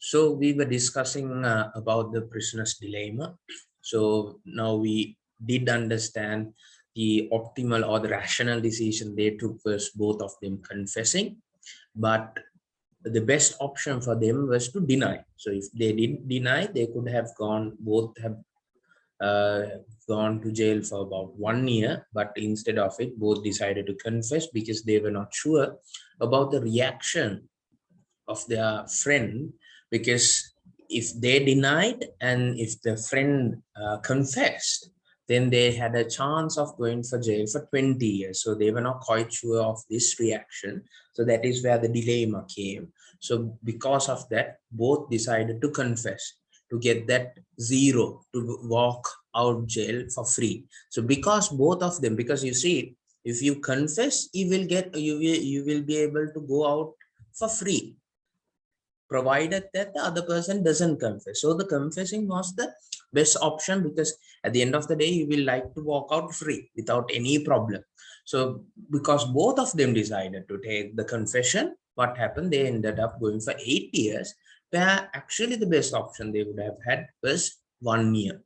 So we were discussing about the prisoner's dilemma. So now we did understand the optimal or the rational decision they took was both of them confessing, but the best option for them was to deny. So if they didn't deny, they could have uh, gone to jail for about 1 year, but instead of it, both decided to confess because they were not sure about the reaction of their friend, because if they denied and if the friend confessed, then they had a chance of going for jail for 20 years. So they were not quite sure of this reaction. So that is where the dilemma came. So because of that, both decided to confess to get that zero, to walk out jail for free. So because both of them, because you see, if you confess, you will be able to go out for free, provided that the other person doesn't confess. So the confessing was the best option, because at the end of the day, you will like to walk out free without any problem. So because both of them decided to take the confession, what happened? They ended up going for 8 years, where actually the best option they would have had was 1 year,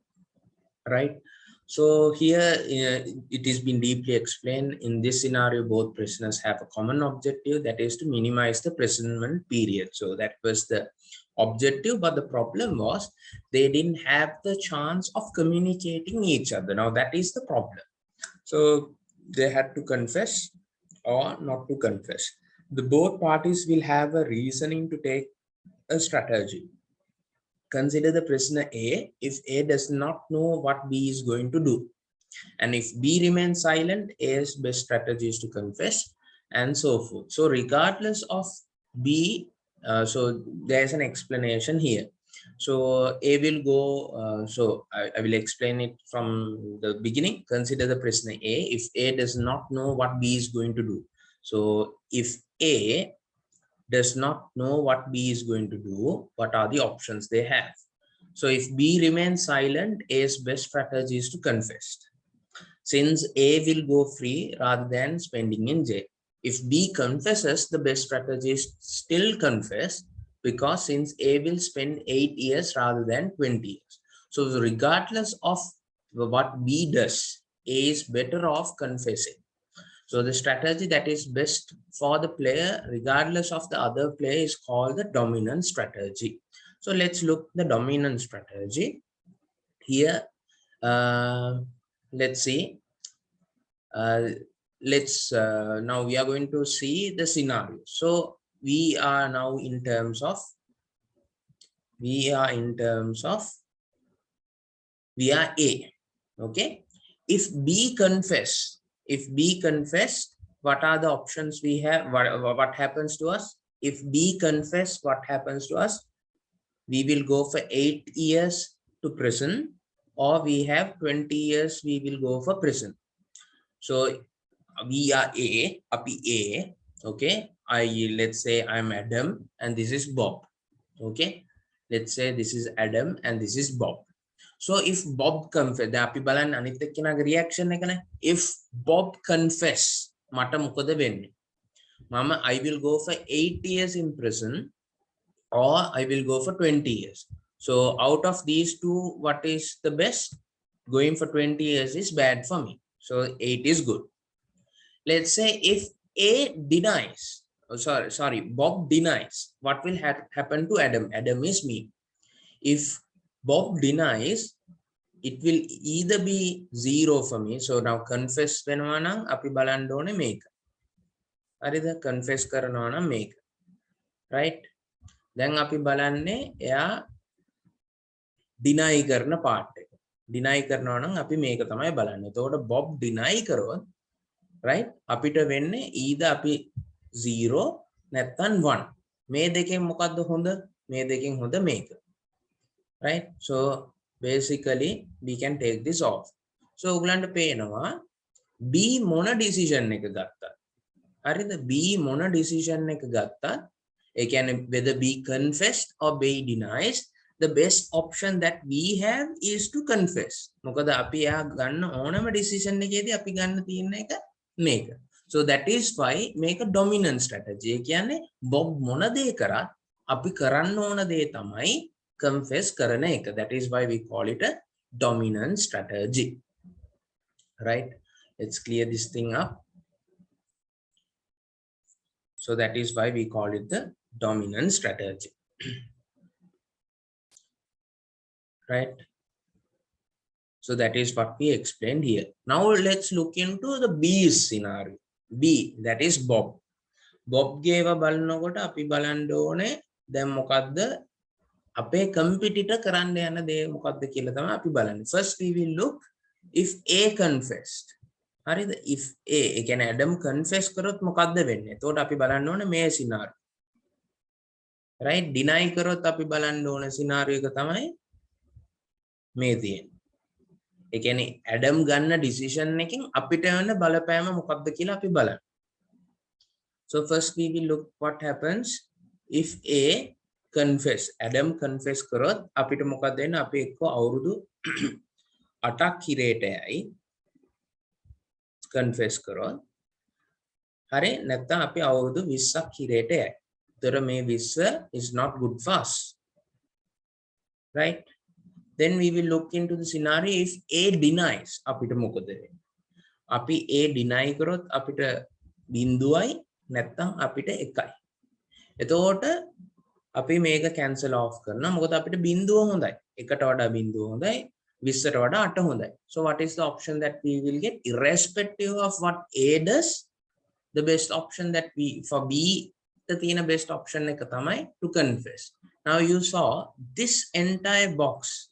right? So here it has been deeply explained. In this scenario, both prisoners have a common objective, that is to minimize the imprisonment period. So that was the objective, but the problem was they didn't have the chance of communicating each other. Now that is the problem. So they had to confess or not to confess. The both parties will have a reasoning to take a strategy. Consider the prisoner A. If A does not know what B is going to do, and if B remains silent, A's best strategy is to confess, and so forth. So regardless of B, so there's an explanation here. So A will go, I will explain it from the beginning. Consider the prisoner A. If A does not know what B is going to do. So if A does not know what B is going to do, what are the options they have? So if B remains silent, A's best strategy is to confess, since A will go free rather than spending in jail. If B confesses, the best strategy is still confess, because since A will spend 8 years rather than 20 years. So regardless of what B does, A is better off confessing. So the strategy that is best for the player, regardless of the other player, is called the dominant strategy. So let's look the dominant strategy here. Let's see. Now we are going to see the scenario. So we are now in terms of we are A. Okay. If B confessed, what are the options we have? What happens to us? If B confess, what happens to us? We will go for 8 years to prison, or we have 20 years, we will go for prison. So we are A, okay. Let's say I'm Adam and this is Bob. Okay. Let's say this is Adam and this is Bob. So if Bob confess, reaction if Bob confess, mata mukada venne. Mama, I will go for 8 years in prison, or I will go for 20 years. So out of these two, what is the best? Going for 20 years is bad for me. So 8 is good. Let's say if A denies, Bob denies, what will happen to Adam? Adam is me. If Bob denies, it will either be 0 for me. So now confess වෙනවා නම් අපි බලන්න ඕනේ මේක. හරිද? confess කරනවා නම් මේක. Right? දැන් අපි බලන්නේ එයා deny කරන part එක. deny කරනවා නම් අපි මේක තමයි බලන්නේ. එතකොට Bob deny කරොත්, right? අපිට වෙන්නේ either අපි 0 නැත්නම් 1. මේ දෙකෙන් මොකද්ද හොඳ? මේ දෙකෙන් හොඳ මේක. Right? So basically we can take this off. So ඔයගලන්ට පේනවා B මොන decision එක ගත්තා. හරිද? B මොන decision එක ගත්තා. ඒ කියන්නේ whether B confessed or B denies, the best option that we have is to confess. මොකද අපි යා ගන්න ඕනම decision එකේදී අපි ගන්න තියෙන එක මේක. So that is why make a dominant strategy. ඒ කියන්නේ Bob මොන දේ කරත් අපි කරන්න ඕන දේ තමයි confess කරන එක. That is why we call it a dominant strategy. Right? Let's clear this thing up. So that is why we call it the dominant strategy. Right? So that is what we explained here. Now let's look into the B scenario. B, that is Bob. Bob gave a බලනකොට අපි බලන්න ඕනේ දැන් මොකද්ද අපේ competitor කරන්න යන දේ මොකද්ද කියලා තමයි අපි බලන්නේ. First we will look if A confessed. හරිද? If A, ඒ කියන්නේ Adam confess කරොත් මොකද්ද වෙන්නේ? එතකොට අපි බලන්න ඕනේ මේ scenario. Right? Deny කරොත් අපි බලන්න ඕනේ scenario එක තමයි මේ තියෙන්නේ. ඒ කියන්නේ Adam ගන්න decision එකකින් අපිට වෙන බලපෑම මොකක්ද කියලා අපි බලන්න. So first we will look what happens if A confess. Adam confess කරොත් අපිට මොකක්ද වෙන්නේ? අපි එක්ක අවුරුදු 8ක් හිරේටයයි confess කරොත්. හරි නැත්නම් අපි අවුරුදු 20ක් හිරේටයයි. ඒතර මේ 20 is not good for us. Right? Then we will look into the scenario if A denies. අපිට මොකද වෙන්නේ? අපි A deny කරොත් අපිට බිඳුවයි නැත්නම් අපිට එකයි. එතකොට අපි මේක cancel off කරනවා. මොකද අපිට බිඳුව හොඳයි. එකට වඩා බිඳුව හොඳයි. 20ට වඩා 8 හොඳයි. So what is the option that we will get? Irrespective of what A does, the best option that we for B the best option එක තමයි to confess. Now you saw this entire box.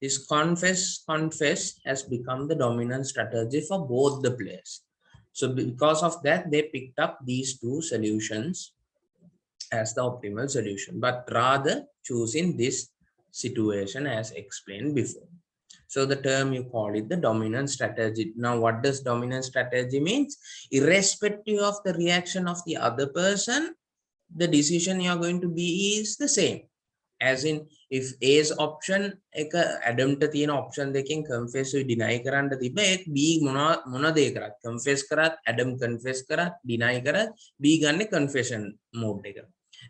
This confess has become the dominant strategy for both the players. So because of that, they picked up these two solutions as the optimal solution, but rather choosing this situation as explained before. So the term you call it the dominant strategy. Now, what does dominant strategy means? Irrespective of the reaction of the other person, the decision you are going to be is the same. As in, if A's option එක Adam ට තියෙන option දෙකෙන් confess or deny කරන්න තිබ්බ ඒක B මොන දේ කරත් confess කරත් Adam confess කරත් deny කරත් B ගන්නේ confession mode එක.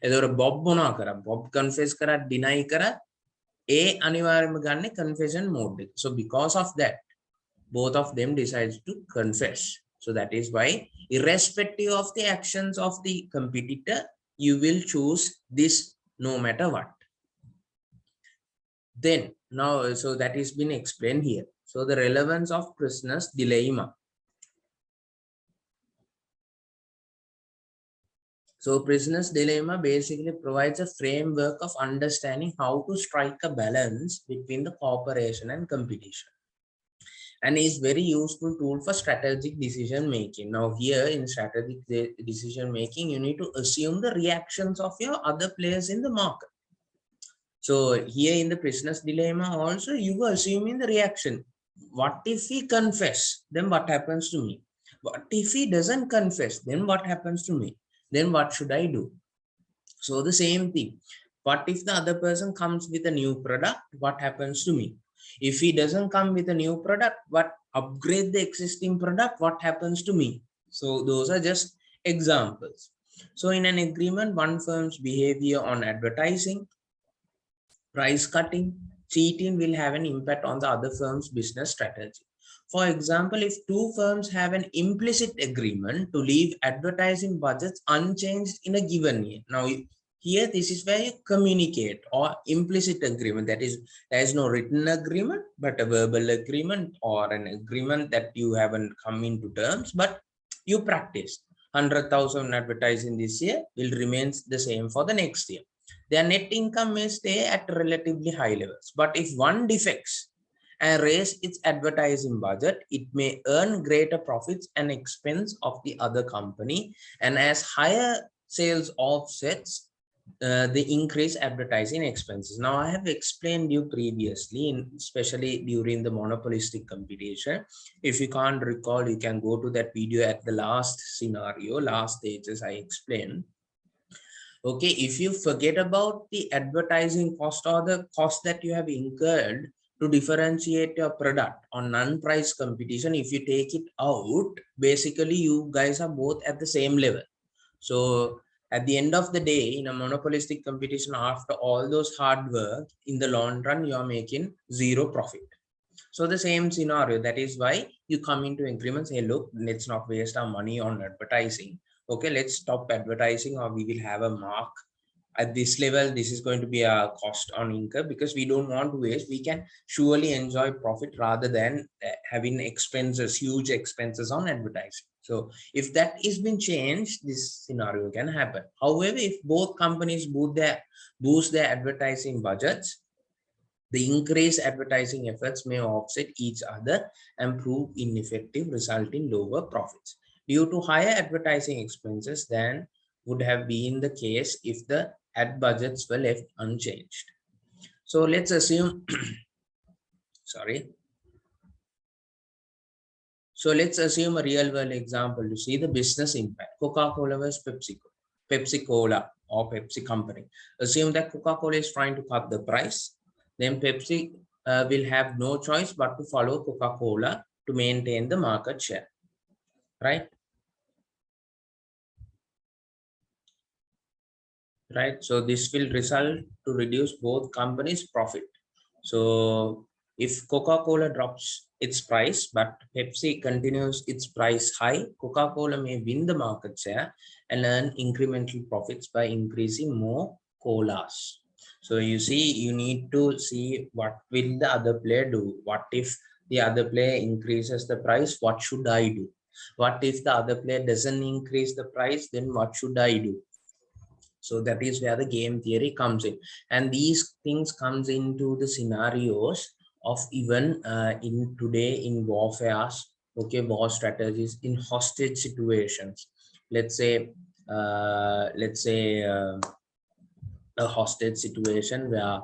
එතකොට Bob මොනවා කරා? Bob confess කරත් deny කරත් A අනිවාර්යයෙන්ම ගන්නේ confession mode එක. So because of that, both of them decides to confess. So that is why irrespective of the actions of the competitor, you will choose this no matter what. Then now, so that is been explained here. So the relevance of prisoner's dilemma. So prisoner's dilemma basically provides a framework of understanding how to strike a balance between the cooperation and competition, and is very useful tool for strategic decision making. Now here in strategic decision making, you need to assume the reactions of your other players in the market. So here in the prisoner's dilemma also, you are assuming the reaction. What if he confess? Then what happens to me? What if he doesn't confess? Then what happens to me? Then what should I do? So the same thing. What if the other person comes with a new product? What happens to me? If he doesn't come with a new product, but upgrade the existing product, what happens to me? So those are just examples. So in an agreement, one firm's behavior on advertising, price cutting, cheating will have an impact on the other firm's business strategy. For example, if two firms have an implicit agreement to leave advertising budgets unchanged in a given year. Now, here this is where you communicate, or implicit agreement. That is, there is no written agreement, but a verbal agreement or an agreement that you haven't come into terms, but you practice. 100,000 advertising this year will remain the same for the next year. Their net income may stay at relatively high levels, but if one defects and raise its advertising budget, it may earn greater profits and expense of the other company, and as higher sales offsets the increased advertising expenses. Now, I have explained you previously, especially during the monopolistic competition. If you can't recall, you can go to that video at the last scenario, last stages I explained. Okay, if you forget about the advertising cost or the cost that you have incurred to differentiate your product on non-price competition, if you take it out, basically you guys are both at the same level. So At the end of the day, in a monopolistic competition, after all those hard work, in the long run, you are making zero profit. So the same scenario, that is why you come into agreement, say, look, let's not waste our money on advertising. Okay, let's stop advertising, or we will have a mark at this level. This is going to be a cost on income, because we don't want to waste. We can surely enjoy profit rather than having expenses, huge expenses on advertising. So if that is been changed, this scenario can happen. However, if both companies boost their advertising budgets, the increased advertising efforts may offset each other and prove ineffective, resulting in lower profits due to higher advertising expenses than would have been the case if the ad budgets were left unchanged. So let's assume, sorry. So let's assume a real world example to see the business impact. Coca-Cola versus PepsiCo. Pepsi-Cola or Pepsi company. Assume that Coca-Cola is trying to cut the price. Then Pepsi will have no choice but to follow Coca-Cola to maintain the market share, right? Right. So this will result to reduce both companies' profit. So if Coca-Cola drops its price, but Pepsi continues its price high, Coca-Cola may win the market share and earn incremental profits by increasing more colas. So you see, you need to see what will the other player do. What if the other player increases the price? What should I do? What if the other player doesn't increase the price? Then what should I do? So that is where the game theory comes in, and these things comes into the scenarios of even in today in warfares, okay, war strategies, in hostage situations. Let's say a hostage situation where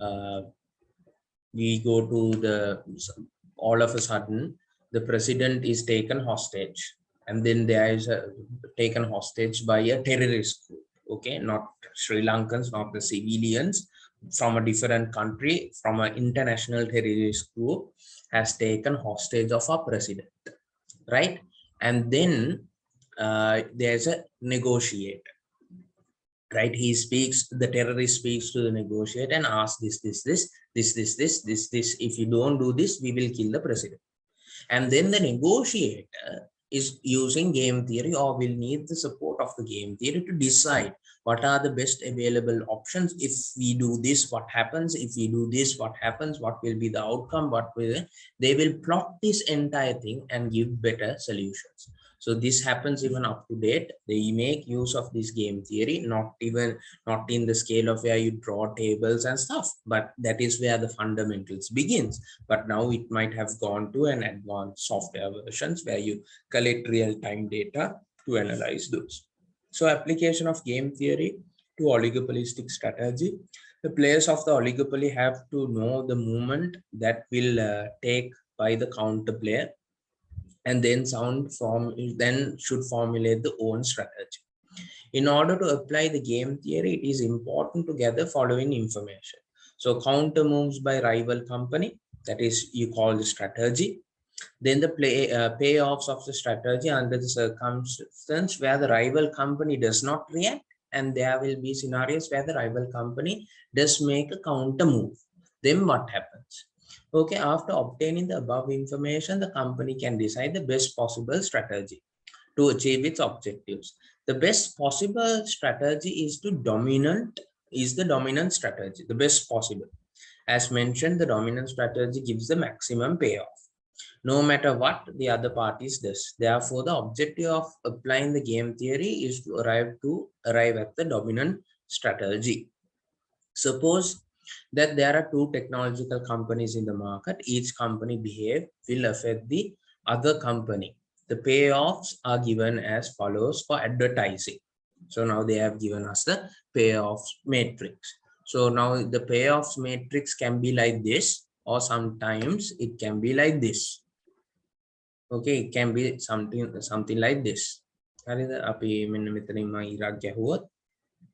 uh, we go to the, all of a sudden the president is taken hostage, and then there is a taken hostage by a terrorist group. Okay, not Sri Lankans, not the civilians, from a different country, from an international terrorist group has taken hostage of our president, right? And then there's a negotiator, right? He speaks, the terrorist speaks to the negotiator and asks this. If you don't do this, we will kill the president. And then the negotiator is using game theory, or will need the support of the game theory to decide what are the best available options. If we do this, what happens? If we do this, what happens? What will be the outcome? What will they will plot this entire thing and give better solutions. So this happens even up to date. They make use of this game theory, not in the scale of where you draw tables and stuff, but that is where the fundamentals begins. But now it might have gone to an advanced software versions where you collect real-time data to analyze those. So application of game theory to oligopolistic strategy. The players of the oligopoly have to know the movement that will take by the counter player, and then should formulate the own strategy. In order to apply the game theory, it is important to gather following information. So counter moves by rival company, that is you call the strategy. Then the payoffs of the strategy under the circumstance where the rival company does not react, and there will be scenarios where the rival company does make a counter move. Then what happens? Okay, after obtaining the above information, the company can decide the best possible strategy to achieve its objectives. The best possible strategy is the dominant strategy, the best possible. As mentioned, the dominant strategy gives the maximum payoff, no matter what the other parties does. Therefore, the objective of applying the game theory is to arrive at the dominant strategy. Suppose that there are two technological companies in the market. Each company behavior will affect the other company. The payoffs are given as follows for advertising. So now they have given us the payoffs matrix. So now the payoffs matrix can be like this, or sometimes it can be like this. Okay, it can be something like this. හරිද? අපි මෙන්න මෙතනින් මම ඉරක් ගැහුවොත්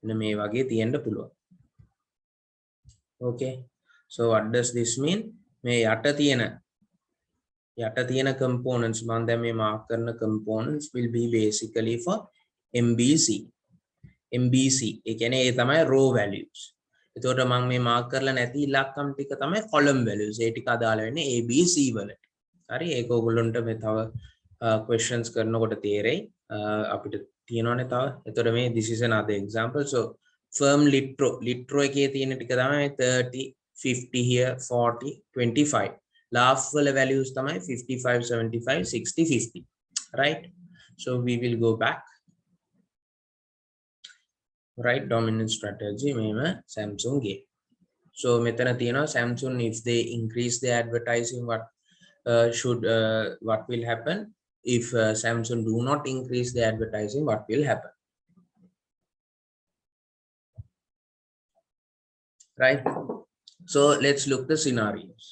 මෙන්න මේ වගේ තියෙන්න පුළුවන්. Okay, so what does this mean? මේ යට තියෙන components මම දැන් මේ mark කරන components will be basically for MBC. MBC ඒ කියන්නේ ඒ තමයි raw values. එතකොට මම මේ මාක් කරලා නැති ඉලක්කම් ටික තමයි column values. ඒ ටික අදාළ වෙන්නේ ABC වලට. හරි ඒක ඕගොල්ලන්ට මේ තව questions කරනකොට තේරෙයි. අපිට තියෙනවනේ තව. එතකොට මේ this is another example. So firm litro එකේ තියෙන ටික තමයි 30 50 here 40 25. Laugh වල values තමයි 55 75 60 50. Right? So we will go back. Right, dominant strategy mema Samsung game. So metana tiyena Samsung, if they increase the advertising, what will happen? If Samsung do not increase the advertising, what will happen? Right? So let's look the scenarios.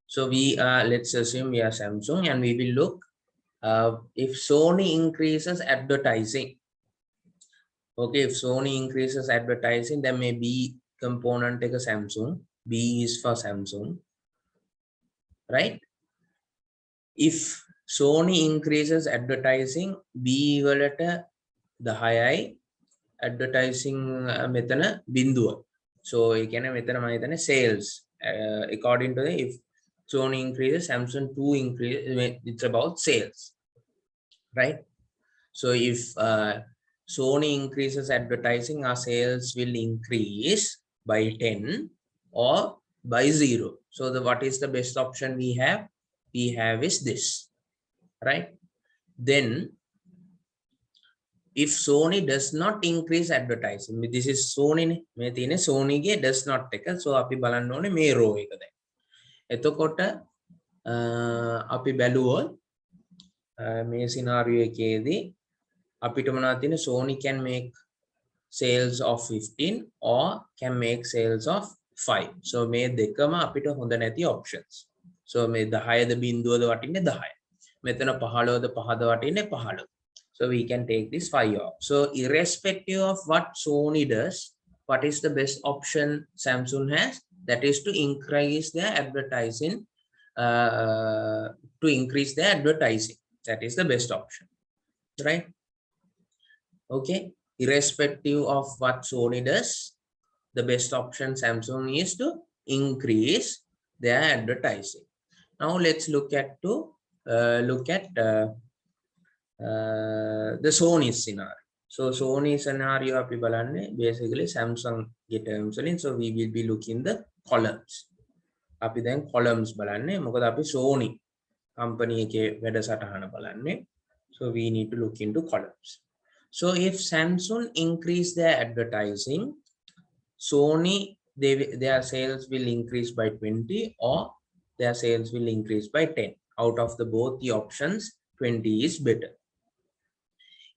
So we let's assume we are Samsung and we will look if Sony increases advertising. Okay, if Sony increases advertising, there may be component take a Samsung. B is for Samsung, right? If Sony increases advertising, B walata the high advertising metana binduwa. So you can metana maitane sales according to the, if Sony increases, Samsung too increase, it's about sales, right? So if Sony increases advertising, our sales will increase by 10 or by 0. So what is the best option we have? We have is this, right? Then if Sony does not increase advertising, this is Sony ne, Sony ge does not take, so api balanna one me row එක දැන්. එතකොට අපි බැලුවොත් මේ scenario එකේදී අපිට මොනවද තියෙන්නේ? Sony can make sales of 15 or can make sales of 5. So මේ දෙකම අපිට හොඳ නැති options. So මේ 10ද බිඳුවද වටින්නේ 10. මෙතන 15ද 5ද වටින්නේ 15. So we can take this 5 off. So irrespective of what Sony does, what is the best option Samsung has? That is to increase their advertising. To increase their advertising. That is the best option, right? Okay, irrespective of what Sony does, the best option Samsung is to increase their advertising. Now let's look at the Sony scenario. So Sony scenario api balanne basically Samsung get terms. So we will be looking the columns. Api then columns balanne මොකද අපි Sony company එකේ වැඩසටහන බලන්නේ. So we need to look into columns. So if Samsung increase their advertising, Sony their sales will increase by 20 or their sales will increase by 10. Out of the both the options, 20 is better.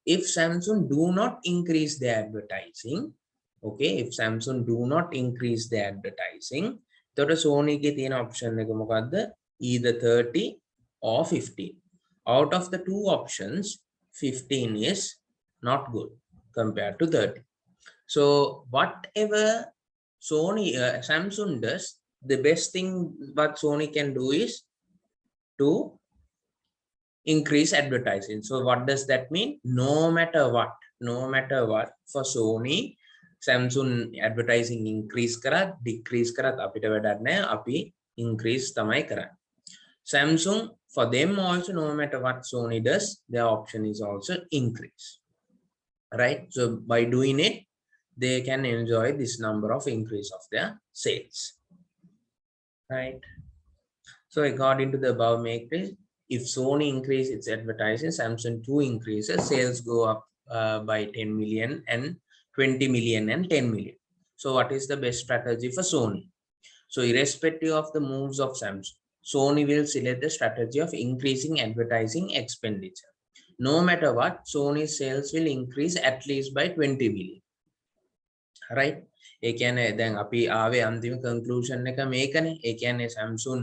If Samsung do not increase their advertising, okay, if Samsung do not increase their advertising, then Sony ke තියෙන option එක මොකද්ද? Either 30 or 15. Out of the two options, 15 is not good compared to 30. So whatever Samsung does, the best thing what Sony can do is to increase advertising. So what does that mean? No matter what for Sony, Samsung advertising increase karat decrease karat apita වැඩක් නැහැ. අපි increase තමයි කරන්නේ. Samsung, for them also, no matter what Sony does, their option is also increase. Right? So by doing it, they can enjoy this number of increase of their sales. Right? So according to the above matrix, if Sony increase its advertising, Samsung too increases, sales go up by 10 million and 20 million and 10 million. So what is the best strategy for Sony? So irrespective of the moves of Samsung, Sony will select the strategy of increasing advertising expenditure. No matter what, Sony's sales will increase at least by 20 million. Right? ඒ කියන්නේ දැන් අපි ආවේ අන්තිම conclusion එක මේකනේ. ඒ කියන්නේ Samsung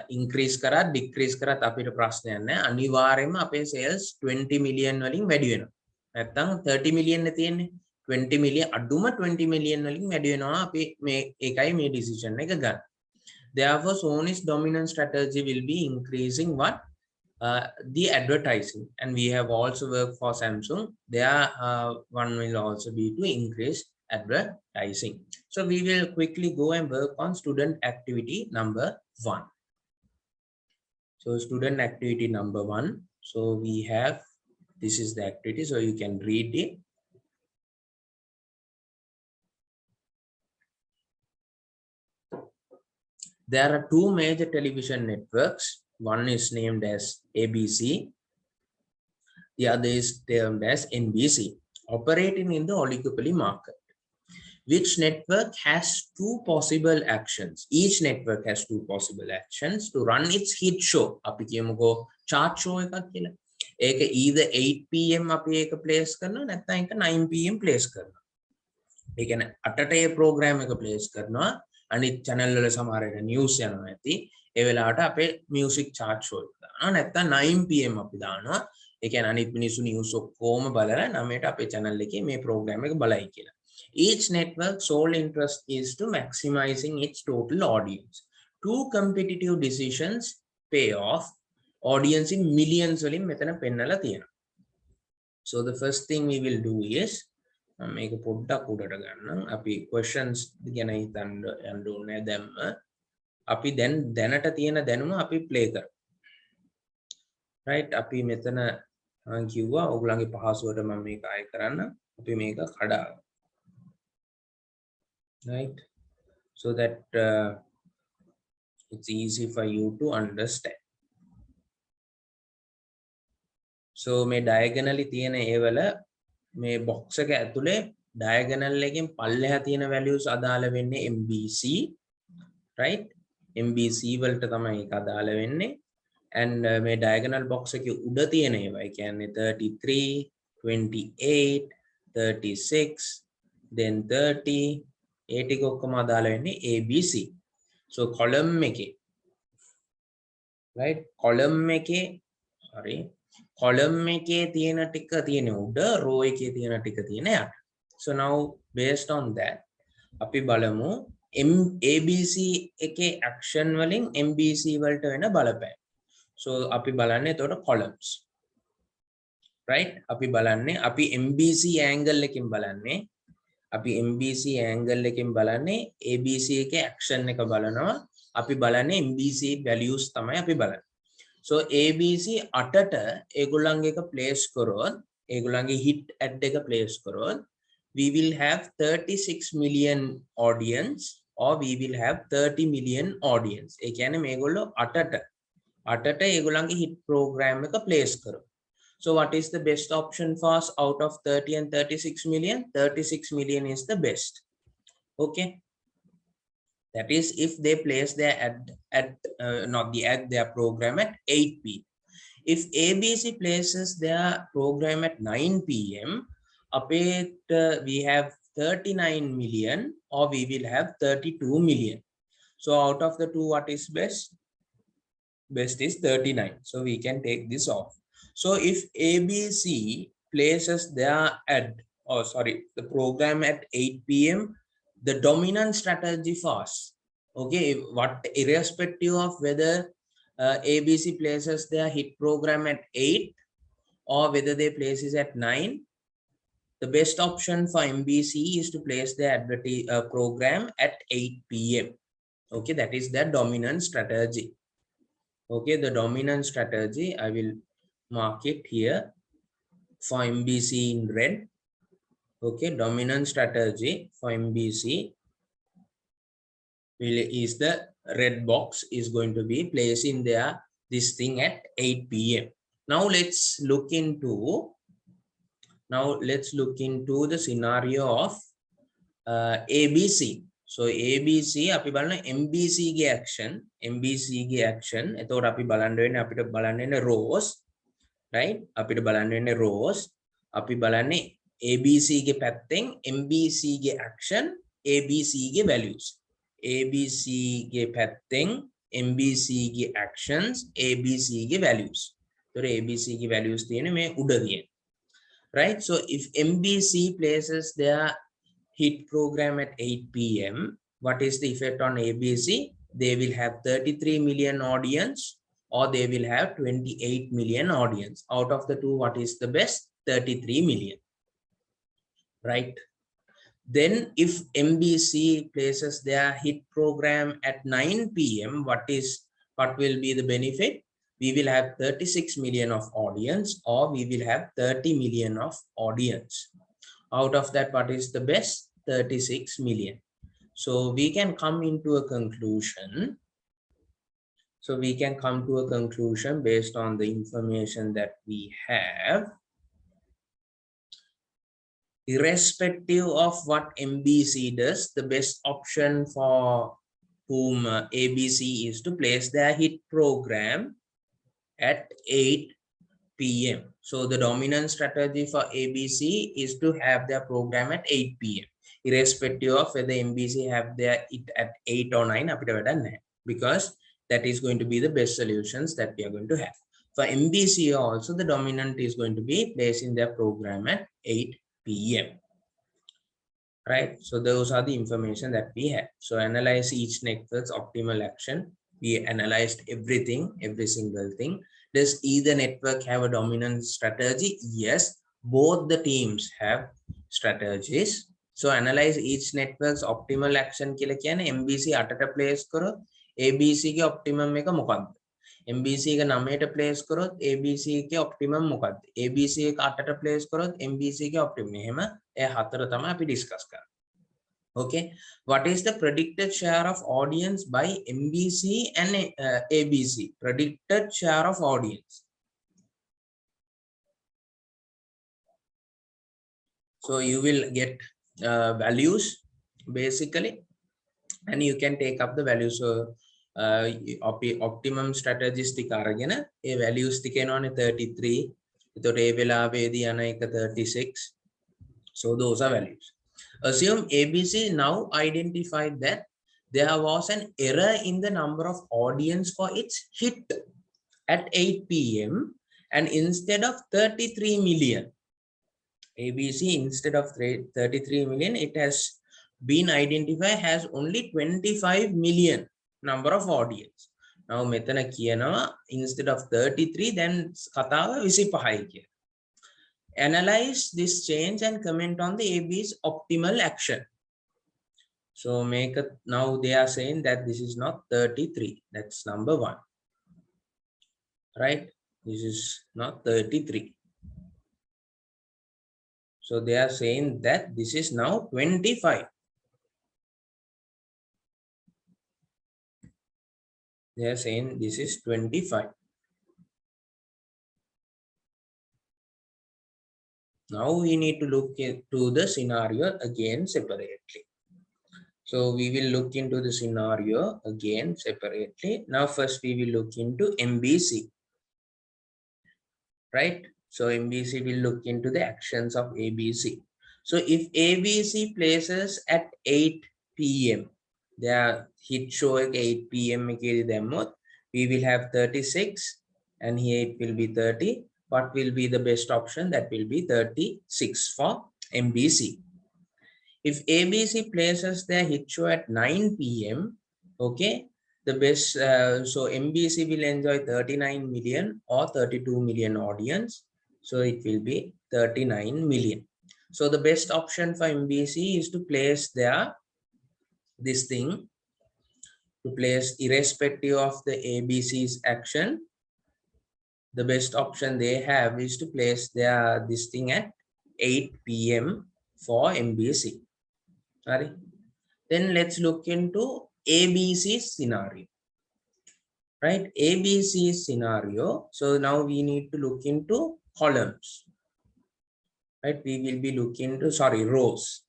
increase කරත් decrease කරත් අපිට ප්‍රශ්නයක් නැහැ. අනිවාර්යයෙන්ම අපේ sales 20 million වලින් වැඩි වෙනවා. නැත්තම් 30 million නේ තියෙන්නේ. 20 million අඩුම 20 million වලින් වැඩි වෙනවා. අපි මේ ඒකයි මේ decision එක ගන්න. Therefore Sony's dominant strategy will be increasing what? the advertising, and we have also worked for Samsung. Their one will also be to increase advertising. So we will quickly go and work on student activity number 1. So student activity number 1. So we have, this is the activity, so you can read it. There are 2 major television networks. One is named as ABC. The other is termed as NBC, operating in the oligopoly market. Which network has 2 possible actions? Each network has 2 possible actions to run its hit show. Api kiyamuko chart show එකක් කියලා. ඒක either 8 PM අපි ඒක place කරනවා නැත්නම් ඒක 9 PM place කරනවා. ඒ කියන්නේ 8ට ඒ program එක place කරනවා. අනිත් channel වල සමහර වෙලාවට news යනවා ඇති. ඒ වෙලාවට අපේ music chart show එක දානවා. නැත්නම් 9 PM අපි දානවා. ඒ කියන්නේ අනිත් මිනිස්සු news ඔක්කොම බලලා 9ට අපේ channel එකේ මේ program එක බලයි කියලා. Each network's sole interest is to maximizing its total audience. 2 competitive decisions pay off. Audience in millions වලින් මෙතන පෙන්නලා තියෙනවා. So the first thing we will do is මේක පොඩ්ඩක් උඩට ගන්නම්. අපි questions ගැන හිතන්න යන්න ඕනේ දැම්ම. අපි දැන් දැනට තියෙන දැනුම අපි play කරමු. Right? අපි මෙතන මම කිව්වා ඔයගොල්ලන්ගේ පහසුවට මම මේක ආයෙ කරන්න. අපි මේක කඩාගමු. Right, so that it's easy for you to understand. So මේ diagonally තියෙන ඒවල මේ box එක ඇතුලේ diagonal එකෙන් පල්ලෙහා තියෙන values අදාළ වෙන්නේ MBC, right? MBC වලට තමයි ඒක අදාළ වෙන්නේ. And මේ diagonal box එකේ උඩ තියෙන ඒවා, ඒ කියන්නේ 33, 28, 36, then 30 ඒ ටික ඔක්කොම අදාළ වෙන්නේ ABC. So column එකේ, right, column එකේ තියෙන ටික තියෙන උඩ, row එකේ තියෙන ටික තියෙන යට. So now based on that අපි බලමු ABC එකේ action වලින් MBC වලට වෙන බලපෑම. So අපි බලන්නේ එතකොට columns, right? අපි බලන්නේ අපි MBC angle එකකින් බලන්නේ. අපි MBC angle එකෙන් බලන්නේ ABC එකේ action එක බලනවා. අපි බලන්නේ MBC values තමයි අපි බලන්නේ. So ABC 8ට ඒගොල්ලන්ගේ එක place කරොත්, ඒගොල්ලන්ගේ hit ad එක place කරොත්, we will have 36 million audience or we will have 30 million audience. ඒ කියන්නේ මේගොල්ලෝ 8ට ඒගොල්ලන්ගේ hit program එක place කරොත්. So what is the best option for us out of 30 and 36 million? 36 million is the best. Okay. That is if they place their their program at 8 p.m. If ABC places their program at 9 p.m., we have 39 million or we will have 32 million. So out of the two, what is best? Best is 39. So we can take this off. So if ABC places their the program at 8 p.m., the dominant strategy for us, okay, irrespective of whether ABC places their hit program at 8 or whether they place it at 9, the best option for MBC is to place their program at 8 p.m. Okay, that is their dominant strategy. Okay, the dominant strategy, I will mark it here for MBC in red. Okay, dominant strategy for MBC is the red box is going to be placing there this thing at 8 p.m. Now let's look into the scenario of ABC. So ABC අපි බලන MBC ගේ action එතකොට අපි බලන්න වෙන්නේ අපිට බලන්න වෙන්නේ rows, right? අපිට බලන්න වෙන්නේ rows. අපි බලන්නේ ABC ගේ පැත්තෙන් MBC ගේ action, ABC ගේ values. ABC ගේ පැත්තෙන් MBC ගේ actions, ABC ගේ values. එතකොට ABC ගේ values තියෙන්නේ මේ උඩ තියෙන. Right? So if MBC places their hit program at 8 p.m., what is the effect on ABC? They will have 33 million audience or they will have 28 million audience. Out of the two, what is the best? 33 million, right? Then if MBC places their hit program at 9 p.m., what will be the benefit? We will have 36 million of audience, or we will have 30 million of audience. Out of that, what is the best? 36 million. So we can come into a conclusion. So we can come to a conclusion based on the information that we have. Irrespective of what MBC does, the best option for whom ABC is to place their hit program at 8 p.m. So the dominant strategy for ABC is to have their program at 8 p.m. irrespective of whether MBC have their it at 8 or 9, because that is going to be the best solutions that we are going to have. For MBC also, the dominant is going to be placing their program at 8 p.m. Right? So those are the information that we have. So analyze each network's optimal action. We analyzed everything, every single thing. Does either network have a dominant strategy? Yes, both the teams have strategies. So analyze each network's optimal action කියලා කියන්නේ MBC 8ට place කරොත් ABC ගේ optimum එක මොකක්ද? MBC එක 9ට place කරොත් ABC ගේ optimum මොකක්ද? ABC එක 8ට place කරොත් MBC ගේ optimum. එහෙම ඒ හතර තමයි අපි discuss කරන්නේ. Okay, what is the predicted share of audience by MBC and ABC? Predicted share of audience. So you will get values basically, and you can take up the values. So optimum strategies ටික අරගෙන ඒ values ටික එනවනේ 33. එතකොට ඒ වෙලාවේදී යන එක 36. So those are values. Assume ABC now identified that there was an error in the number of audience for its hit at 8 p.m. and instead of 33 million, ABC instead of 33 million, it has been identified has only 25 million number of audience. Now මෙතන කියනවා instead of 33 then කතාව 25යි කියලා. Analyze this change and comment on the AB's optimal action. So now they are saying that this is not 33. That's number one. Right? This is not 33. So they are saying that this is now 25. They are saying this is 25. Now we need to look into the scenario again separately. So we will look into the scenario again separately. Now first we will look into MBC. Right? So MBC will look into the actions of ABC. So if ABC places at 8 p.m. their hit show at 8 p.m. we will have 36 and here it will be 30. What will be the best option? That will be 36 for MBC. If ABC places their hit show at 9 p.m. okay, the best so MBC will enjoy 39 million or 32 million audience. So it will be 39 million. So the best option for MBC is to place to place irrespective of the ABC's action. The best option they have is to place this thing at 8 p.m. for MBC. Sorry. Then let's look into ABC scenario. Right? ABC scenario. So now we need to look into columns. Right? We will be looking to rows.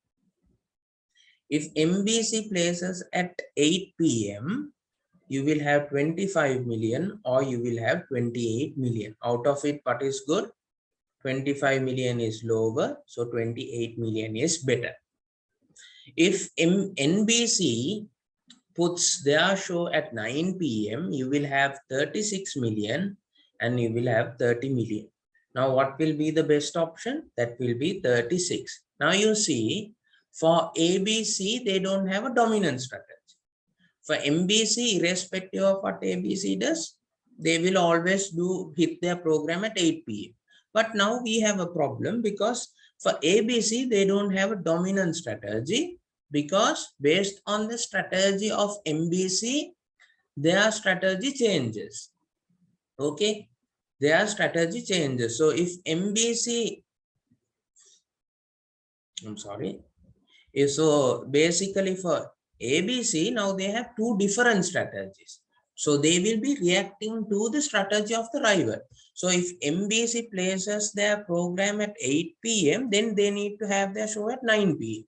If MBC places at 8 p.m. you will have 25 million or you will have 28 million. Out of it, what is good? 25 million is lower, so 28 million is better. If NBC puts their show at 9 p.m., you will have 36 million and you will have 30 million. Now, what will be the best option? That will be 36. Now, you see, for ABC, they don't have a dominant strategy. For MBC, irrespective of what ABC does, they will always hit their program at 8 p.m. But now we have a problem because for ABC, they don't have a dominant strategy, because based on the strategy of MBC, their strategy changes. Okay, their strategy changes. So if MBC, I'm sorry, so basically for ABC, now they have two different strategies. So they will be reacting to the strategy of the rival. So if MBC places their program at 8 p.m., then they need to have their show at 9 p.m.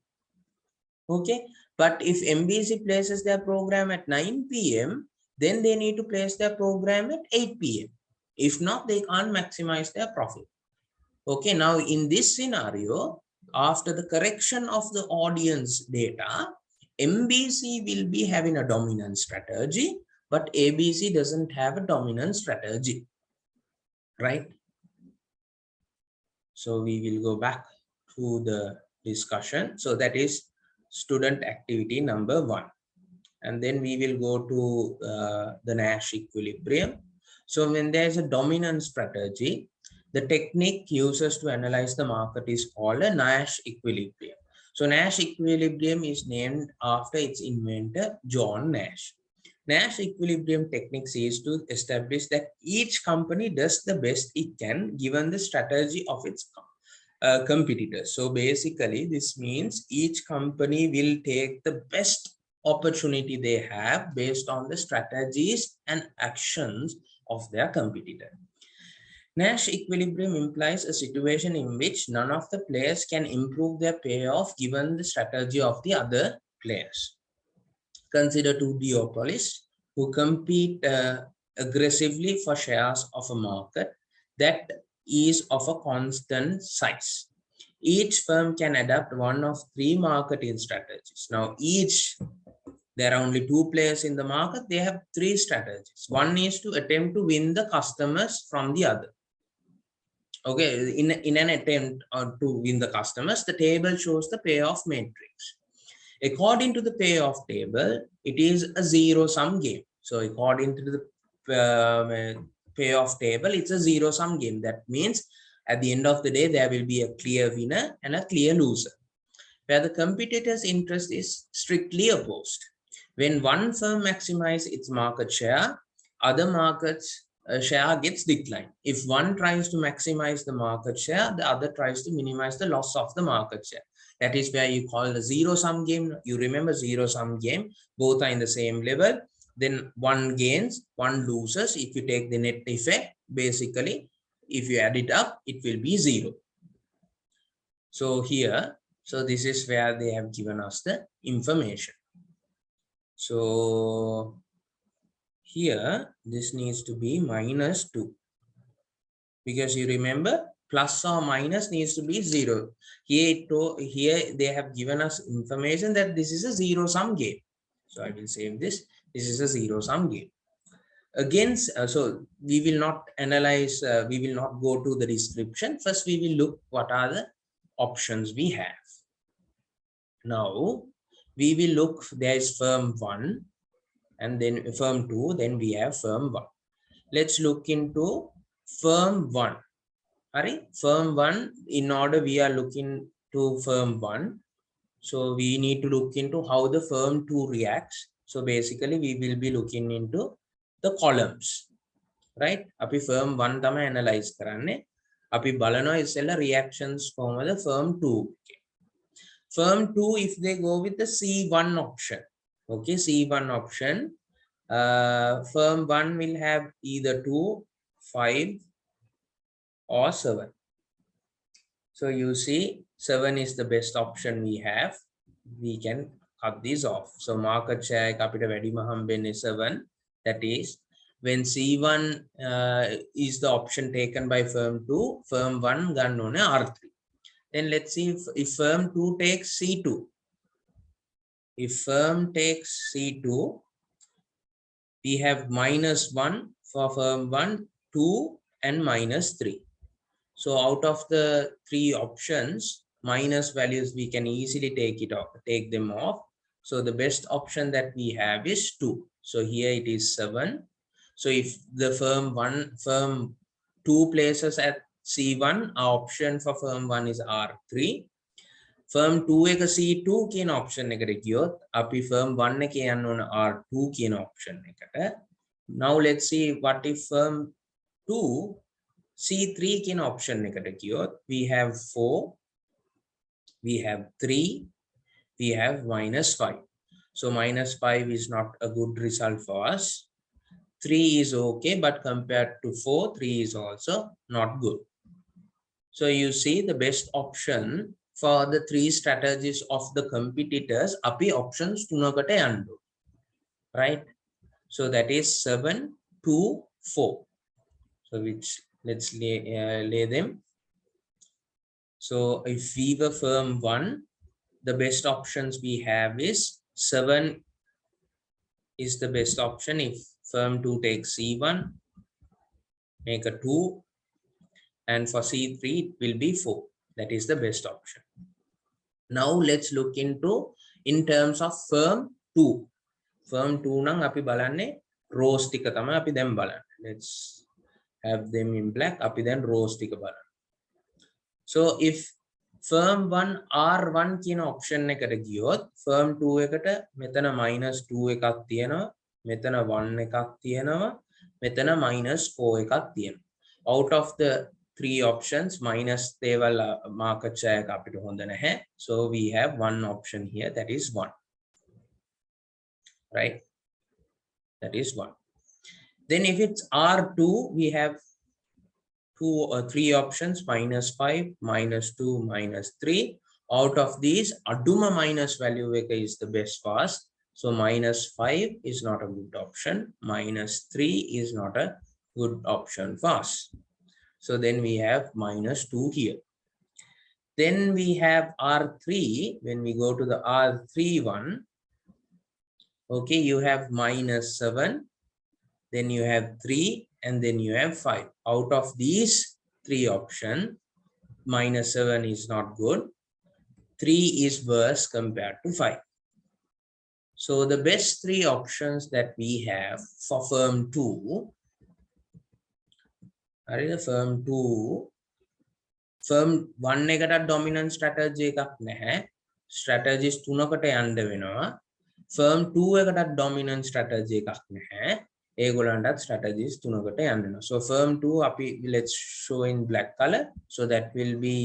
Okay, but if MBC places their program at 9 p.m., then they need to place their program at 8 p.m. If not, they can't maximize their profit. Okay, now in this scenario, after the correction of the audience data, MBC will be having a dominant strategy, but ABC doesn't have a dominant strategy, right? So we will go back to the discussion. So that is student activity number 1. And then we will go to the Nash equilibrium. So when there's a dominant strategy, the technique uses to analyze the market is called a Nash equilibrium. So Nash equilibrium is named after its inventor, John Nash. Nash equilibrium techniques is to establish that each company does the best it can given the strategy of its competitors. So basically, this means each company will take the best opportunity they have based on the strategies and actions of their competitor. Nash equilibrium implies a situation in which none of the players can improve their payoff given the strategy of the other players. Consider two duopolists who compete aggressively for shares of a market that is of a constant size. Each firm can adopt one of 3 marketing strategies. Now, there are only 2 players in the market, they have 3 strategies. One is to attempt to win the customers from the other. Okay, in an attempt to win the customers, the table shows the payoff matrix. According to the payoff table, it is a zero-sum game. So according to the payoff table, it's a zero-sum game. That means at the end of the day, there will be a clear winner and a clear loser, where the competitor's interest is strictly opposed. When one firm maximizes its market share, other markets share gets declined. If one tries to maximize the market share, the other tries to minimize the loss of the market share. That is where you call the zero-sum game. You remember zero-sum game, both are in the same level. Then one gains, one loses. If you take the net effect, basically, if you add it up, it will be 0. So here, so this is where they have given us the information. So here, this needs to be -2. Because you remember, plus or minus needs to be 0. Here they have given us information that this is a zero-sum game. So I will save this. This is a zero-sum game. Again, so we will not analyze, we will not go to the description. First, we will look what are the options we have. Now, we will look, there is firm 1 and then firm 2, then we have firm 1. Let's look into firm 1. Firm 1, in order we are looking to firm 1. So we need to look into how the firm 2 reacts. So basically we will be looking into the columns, right? Api firm 1 tama analyze karanne. Api balana isella reactions from the firm 2. Firm 2, if they go with the C1 option, okay, C1 option, firm 1 will have either 2, 5 or 7. So you see 7 is the best option we have. We can cut this off. So market share capital is 7. That is when C1 is the option taken by firm 2, firm 1 gun on R3. Then let's see if firm 2 takes C2. If firm takes C2, we have -1 for firm 1, 2 and -3. So out of the 3 options, minus values, we can easily take them off. So the best option that we have is 2. So here it is 7. So if the firm 2 places at C1, our option for firm 1 is R3. Firm 2 එක C2 කියන option එකට ගියොත් අපි firm 1 එකේ යන්න ඕන R2 කියන option එකට. Now let's see what if firm 2 C3 කියන option එකට ගියොත් we have 4, we have 3, we have -5. So -5 is not a good result for us. 3 is okay, but compared to 4, 3 is also not good. So you see the best option for the 3 strategies of the competitors, api options tunakata yandu, right? So that is 7, 2, 4. So which let's lay them. So if we were firm 1, the best options we have is 7 is the best option. If firm 2 takes C1, make a 2, and for C3 it will be 4. That is the best option. Now let's look into in terms of firm 2. Firm 2 nang api balanne rows tika thamai api දැන් බලන්න. Let's have them in black. Api දැන් rows tika බලන්න. So if firm 1 R1 කියන option එකට ගියොත් firm 2 එකට මෙතන -2 එකක් තියෙනවා, මෙතන 1 එකක් තියෙනවා, මෙතන -4 එකක් තියෙනවා. Out of the 3 options, minus දේවල් market share එක අපිට හොඳ නැහැ. So we have one option here, that is 1. Right? That is 1. Then if it's R2, we have 2 or 3 options, -5, -2, -3. Out of these, aduma minus value is the best for us. So -5 is not a good option. -3 is not a good option for us. So then we have -2 here. Then we have R3. When we go to the R3 one, okay, you have -7, then you have 3, and then you have 5. Out of these 3 options, -7 is not good. 3 is worse compared to 5. So the best 3 options that we have for firm 2 are the firm 2. Firm 1 එකට dominant strategy එකක් නැහැ. Strategies 3කට යන්න වෙනවා. Firm 2 එකට dominant strategy එකක් නැහැ. ඒගොල්ලන්ටත් strategies 3කට යන්න වෙනවා. So firm 2 අපි let's show in black color. So that will be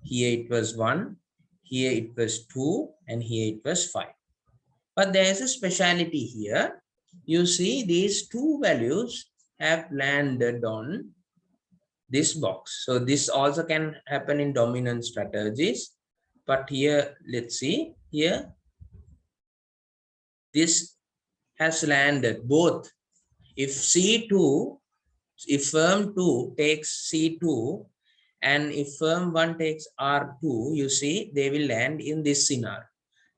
here it was 1, here it was 2, and here it was 5. But there is a speciality here. You see these 2 values have landed on this box. So this also can happen in dominant strategies. But here, let's see here, this has landed both. If C2, if firm 2 takes C2 and if firm 1 takes R2, you see they will land in this scenario.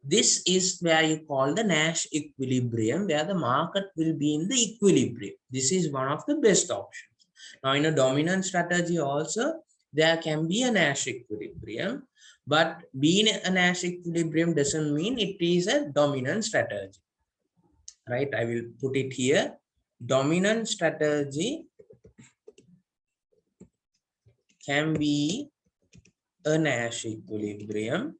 This is where you call the Nash equilibrium, where the market will be in the equilibrium. This is one of the best options. Now in a dominant strategy also, there can be a Nash equilibrium, but being a Nash equilibrium doesn't mean it is a dominant strategy. Right? I will put it here. Dominant strategy can be a Nash equilibrium.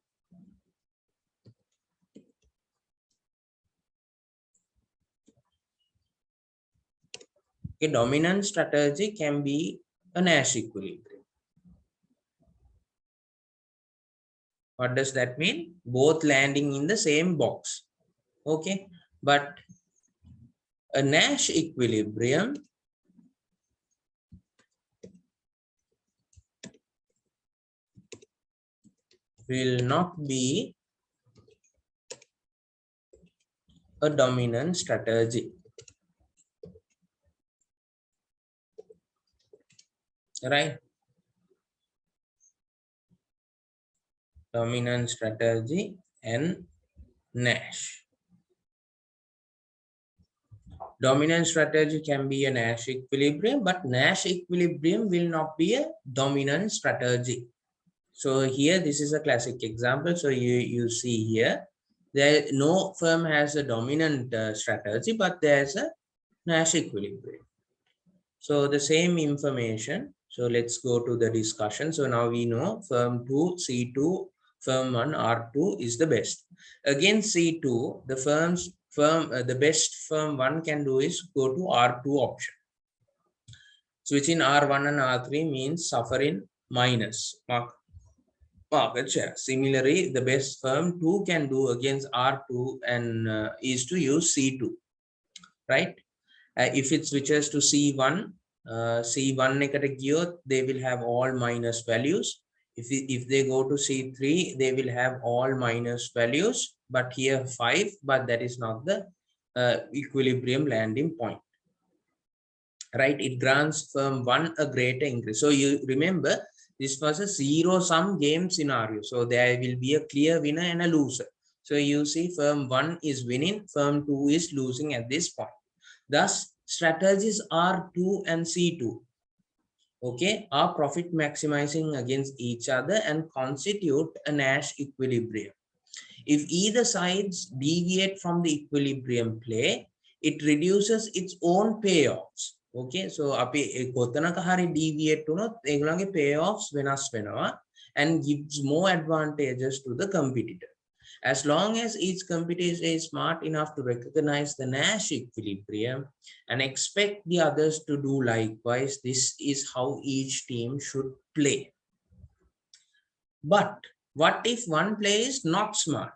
A dominant strategy can be a Nash equilibrium. What does that mean? Both landing in the same box. Okay, but a Nash equilibrium will not be a dominant strategy. Right? Dominant strategy and Nash. Dominant strategy can be a Nash equilibrium, but Nash equilibrium will not be a dominant strategy. So here, this is a classic example. So you see here, there no firm has a dominant strategy, but there's a Nash equilibrium. So the same information. So let's go to the discussion. So now we know firm 2, C2, firm 1, R2 is the best. Again, C2, the best firm 1 can do is go to R2 option. Switching R1 and R3 means suffering minus market share. Similarly, the best firm 2 can do against R2 and is to use C2, right? If it switches to C1, C1 they will have all minus values. If they go to C3, they will have all minus values, but here 5, but that is not the equilibrium landing point. Right, it grants firm 1 a greater increase. So you remember this was a zero-sum game scenario. So there will be a clear winner and a loser. So you see firm 1 is winning, firm 2 is losing at this point. Thus, strategies R2 and C2, okay, are profit maximizing against each other and constitute a Nash equilibrium. If either sides deviate from the equilibrium play, it reduces its own payoffs. Okay, so api kotanaka hari deviate unot egolange payoffs venas wenawa and gives more advantages to the competitor. As long as each competitor is smart enough to recognize the Nash equilibrium and expect the others to do likewise, this is how each team should play. But what if one player is not smart?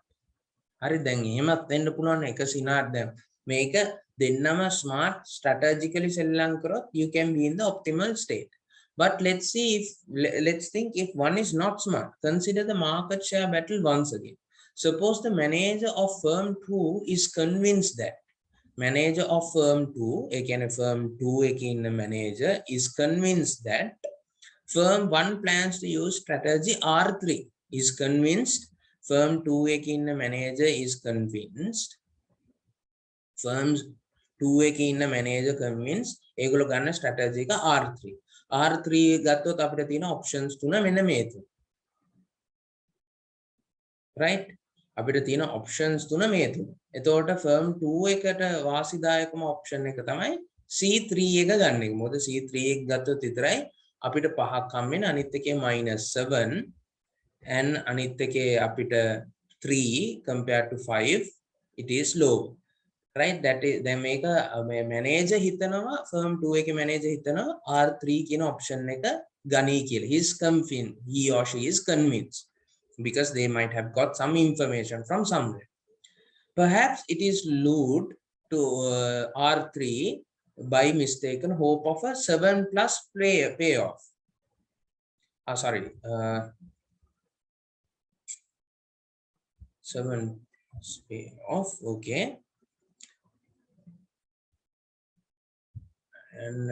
හරි දැන් එහෙමත් වෙන්න පුළුවන් එක සිනාර් දැන් මේක දෙන්නම smart strategically සෙල්ලම් කරොත් you can be in the optimal state. But let's think if one is not smart. Consider the market share battle once again. Suppose the manager of firm 2 is convinced that manager of firm 2 again firm 2 again the manager is convinced that firm 1 plans to use strategy R3 is convinced. Firm 2 එකේ ඉන්න manager is convinced. Firms 2 එකේ ඉන්න manager convinced ඒගොල්ලෝ ගන්න strategy එක R3. R3 ගත්තොත් අපිට තියෙන options තුන මෙන්න මේ තුන. Right? අපිට තියෙන options තුන මේ තුන. එතකොට firm 2 එකට වාසිදායකම option එක තමයි C3 එක ගන්න එක. මොකද C3 එක ගත්තොත් විතරයි අපිට පහක් හම් වෙන අනිත් එකේ -7 and අනිත් එකේ අපිට 3 compared to 5 it is low, right? That is then මේක manager හිතනවා firm 2 එකේ manager හිතනවා R3 කියන option එක ගනී කියලා. He or she is convinced because they might have got some information from somewhere. Perhaps it is lured to R3 by mistaken hope of a 7 plus payoff. Sorry, 7 payoff, okay. And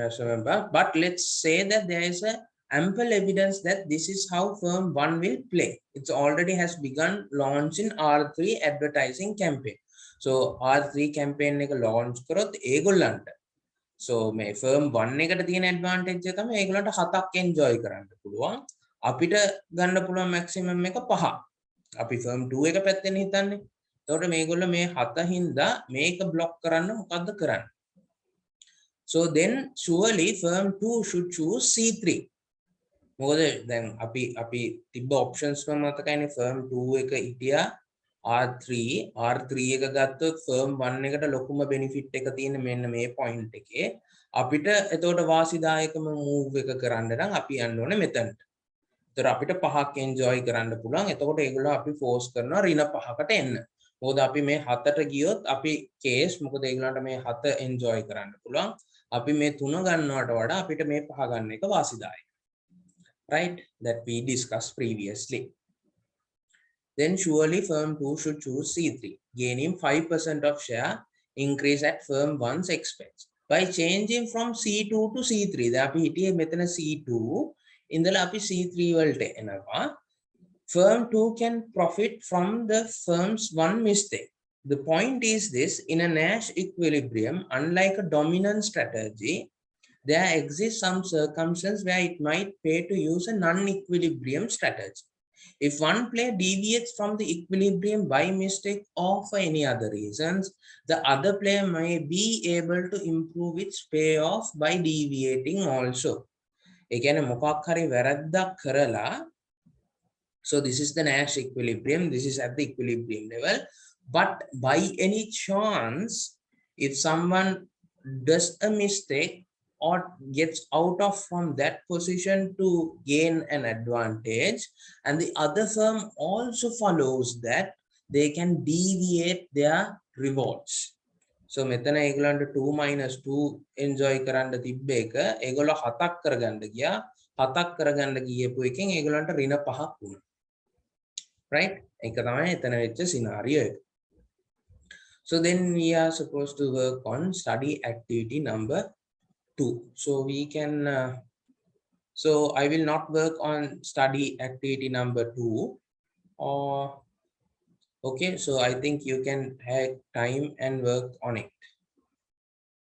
but let's say that there is a ample evidence that this is how firm 1 will play. It already has begun launching R3 advertising campaign. So R3 campaign එක launch කරොත් ඒගොල්ලන්ට so මේ firm 1 එකට තියෙන advantage එක තමයි ඒගොල්ලන්ට 7ක් enjoy කරන්න පුළුවන්. අපිට ගන්න පුළුවන් maximum එක 5. අපි firm 2 එක පැත්තෙන් හිතන්නේ. එතකොට මේගොල්ලෝ මේ 7 හින්දා මේක block කරන්න මොකද්ද කරන්නේ? So then surely firm 2 should choose C3. මොකද දැන් අපි තිබ්බ options වල මතකයිනේ firm 2 එක හිටියා R3 එක ගත්තොත් firm 1 එකට ලොකුම benefit එක තියෙන මෙන්න මේ point එකේ අපිට එතකොට වාසිදායකම move එක කරන්න නම් අපි යන්න ඕනේ මෙතනට. ඒතර අපිට 5ක් enjoy කරන්න පුළුවන්. එතකොට ඒගොල්ලෝ අපි force කරනවා ඍණ 5කට එන්න. මොකද අපි මේ 7ට ගියොත් අපි case මොකද ඒගොල්ලන්ට මේ 7 enjoy කරන්න පුළුවන්. අපි මේ 3 ගන්නවට වඩා අපිට මේ 5 ගන්න එක වාසිදායකයි. Right? That we discussed previously. Then surely firm 2 should choose C3, gaining 5% of share increase at firm 1's expense. By changing from C2 to C3, දැන් අපි හිටියේ මෙතන C2 ඉඳලා අපි C3 වලට එනවා. Firm 2 can profit from the firm's one mistake. The point is this, in a Nash equilibrium, unlike a dominant strategy, there exists some circumstances where it might pay to use a non-equilibrium strategy. If one player deviates from the equilibrium by mistake or for any other reasons, the other player may be able to improve its payoff by deviating also. ඒ කියන්නේ මොකක් හරි වැරද්දක් කරලා, so this is the Nash equilibrium, this is at the equilibrium level, but by any chance if someone does a mistake or gets out of from that position to gain an advantage, and the other firm also follows that, they can deviate their rewards. So මෙතන ඒගොල්ලන්ට 2 minus 2 enjoy කරන්න තිබ්බ එක ඒගොල්ලෝ 7ක් කරගන්න ගියා. 7ක් කරගන්න ගියපු එකෙන් ඒගොල්ලන්ට ඍණ 5ක් වුණා. Right? ඒක තමයි එතන වෙච්ච scenario එක. So then we are supposed to work on study activity number 2. So we can so I will not work on study activity number 2, or okay, so I think you can have time and work on it.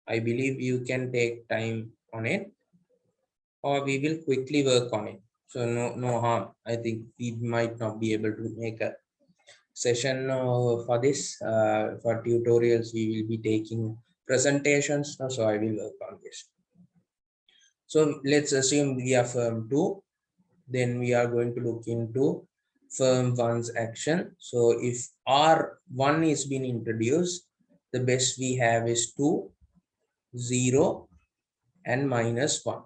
I believe you can take time on it, or we will quickly work on it. So no harm. I think we might not be able to make a session for this. For tutorials, we will be taking presentations, so I will work on this. So let's assume we are firm 2, then we are going to look into firm 1's action. So if R1 is being introduced, the best we have is 2, 0 and -1.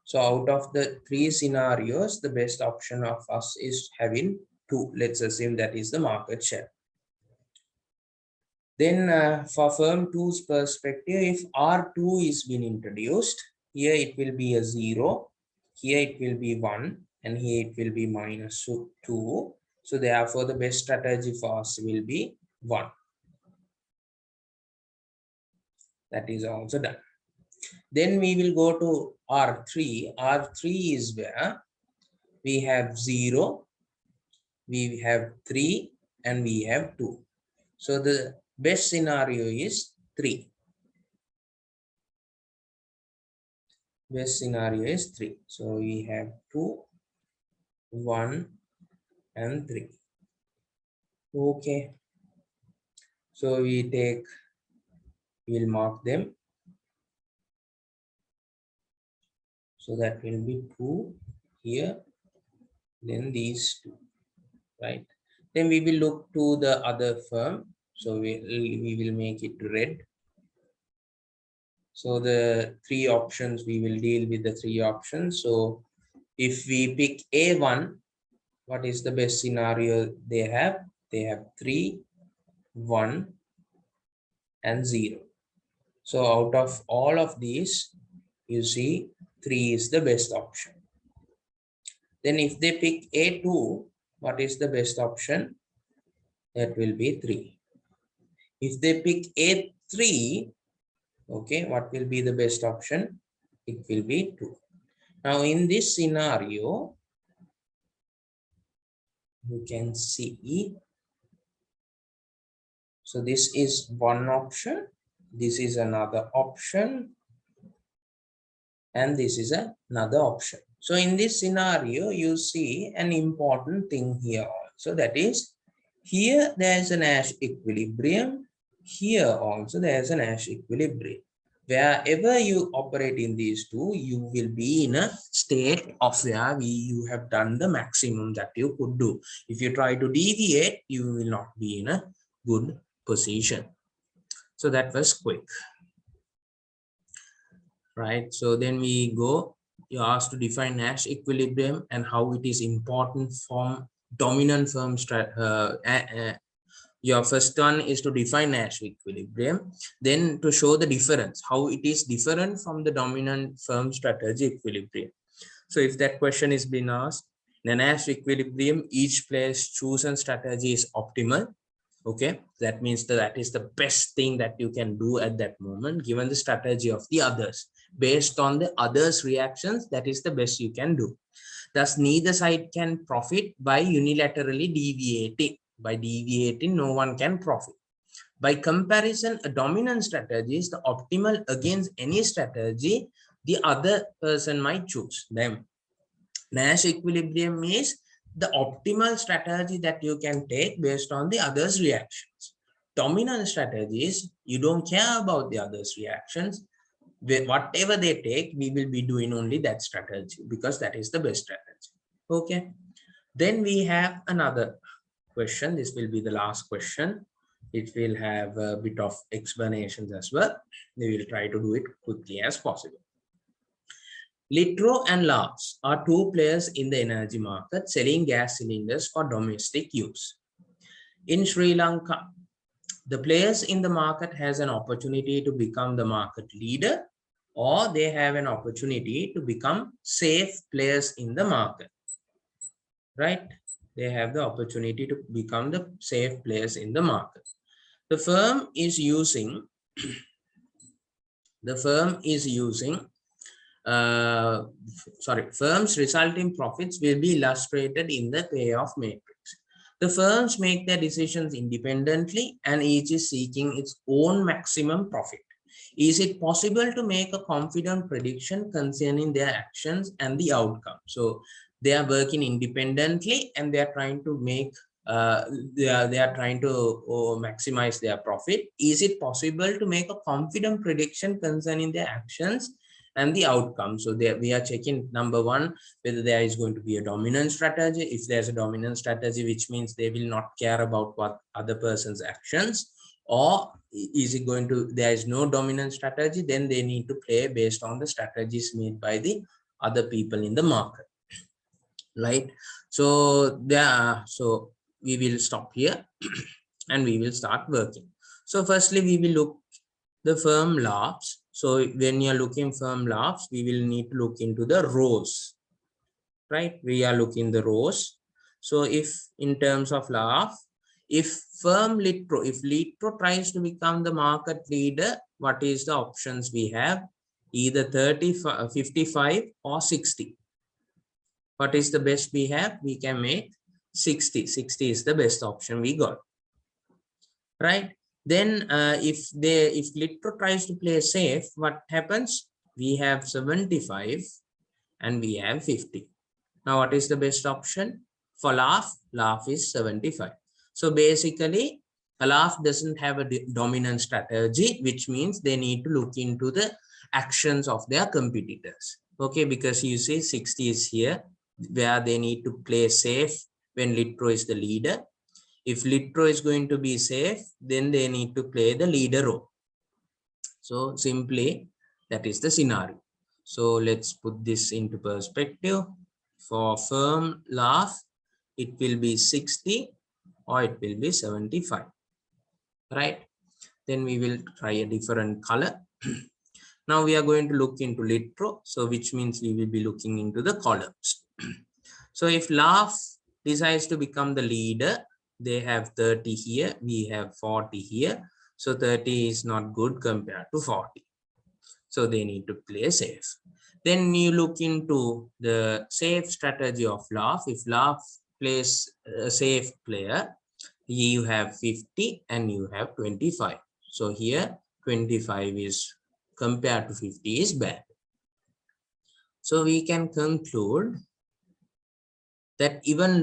So out of the 3 scenarios, the best option of us is having 2. Let's assume that is the market share. Then for firm 2's perspective, if R2 is being introduced, here it will be a 0, here it will be 1, and here it will be -2. So therefore the best strategy for us will be 1. That is also done. Then we will go to R3. R3 is where we have 0, we have 3, and we have 2. So the best scenario is 3. Best scenario is 3. So we have 2, 1, and 3. Okay. So we'll mark them. So that will be 2 here, then these 2, right? Then we will look to the other firm. So we will make it red. So the 3 options, we will deal with the 3 options. So if we pick A1, what is the best scenario they have? They have 3, 1, and 0. So out of all of these, you see 3 is the best option. Then if they pick A2, what is the best option? That will be 3. If they pick A3, okay, what will be the best option? It will be 2. Now in this scenario, you can see, so this is one option, this is another option, and this is another option. So in this scenario, you see an important thing here also, that is, here there is a Nash equilibrium, here also there is a Nash equilibrium. Wherever you operate in these two, you will be in a state of where you have done the maximum that you could do. If you try to deviate, you will not be in a good position. So that was quick. Right, so then we go, you asked to define Nash equilibrium and how it is important for dominant firm your first one is to define Nash equilibrium, then to show the difference, how it is different from the dominant firm strategy equilibrium. So if that question is being asked, in a Nash equilibrium, each player's chosen strategy is optimal. Okay, that means that is the best thing that you can do at that moment, given the strategy of the others. Based on the others' reactions, that is the best you can do. Thus, neither side can profit by unilaterally deviating. By deviating, no one can profit. By comparison, a dominant strategy is the optimal against any strategy the other person might choose. Then, Nash equilibrium is the optimal strategy that you can take based on the others' reactions. Dominant strategy is you don't care about the others' reactions. Whatever they take, we will be doing only that strategy because that is the best strategy. Okay. Then we have another question. This will be the last question. It will have a bit of explanations as well. We will try to do it quickly as possible. Litro and Labs are two players in the energy market selling gas cylinders for domestic use. In Sri Lanka, the players in the market has an opportunity to become the market leader, or they have an opportunity to become safe players in the market, right? They have the opportunity to become the safe players in the market. The firm is using firms' resulting profits will be illustrated in the payoff matrix. The firms make their decisions independently and each is seeking its own maximum profit. Is it possible to make a confident prediction concerning their actions and the outcome? So they are working independently and they are trying to make they are trying to maximize their profit. Is it possible to make a confident prediction concerning their actions and the outcome? So there we are checking, number one, whether there is going to be a dominant strategy. If there's a dominant strategy, which means they will not care about what other person's actions, or is it going to, there is no dominant strategy, then they need to play based on the strategies made by the other people in the market, right? So we will stop here and we will start working. So firstly, we will look the firm Labs. So when you're looking firm Labs, we will need to look into the rows, right? We are looking the rows. So if in terms of Labs, if firm Litro, if Litro tries to become the market leader, what is the options we have? Either 30, 55 or 60. What is the best we have? We can make 60. 60 is the best option we got, right? Then if Litro tries to play safe, what happens? We have 75 and we have 50. Now what is the best option? For Laugh is 75. So basically Laugh doesn't have a dominant strategy, which means they need to look into the actions of their competitors. Okay, because you see 60 is here where they need to play safe when Litro is the leader. If Litro is going to be safe, then they need to play the leader role. So simply that is the scenario. So let's put this into perspective. For firm Laugh, it will be 60 or it will be 75, right? Then we will try a different color. Now we are going to look into Litro, so which means we will be looking into the columns. So if Laugh decides to become the leader, they have 30 here, we have 40 here. So 30 is not good compared to 40. So they need to play safe. Then you look into the safe strategy of Laugh. If Laugh plays a safe player, you have 50 and you have 25. So here 25 is compared to 50 is bad. So we can conclude that even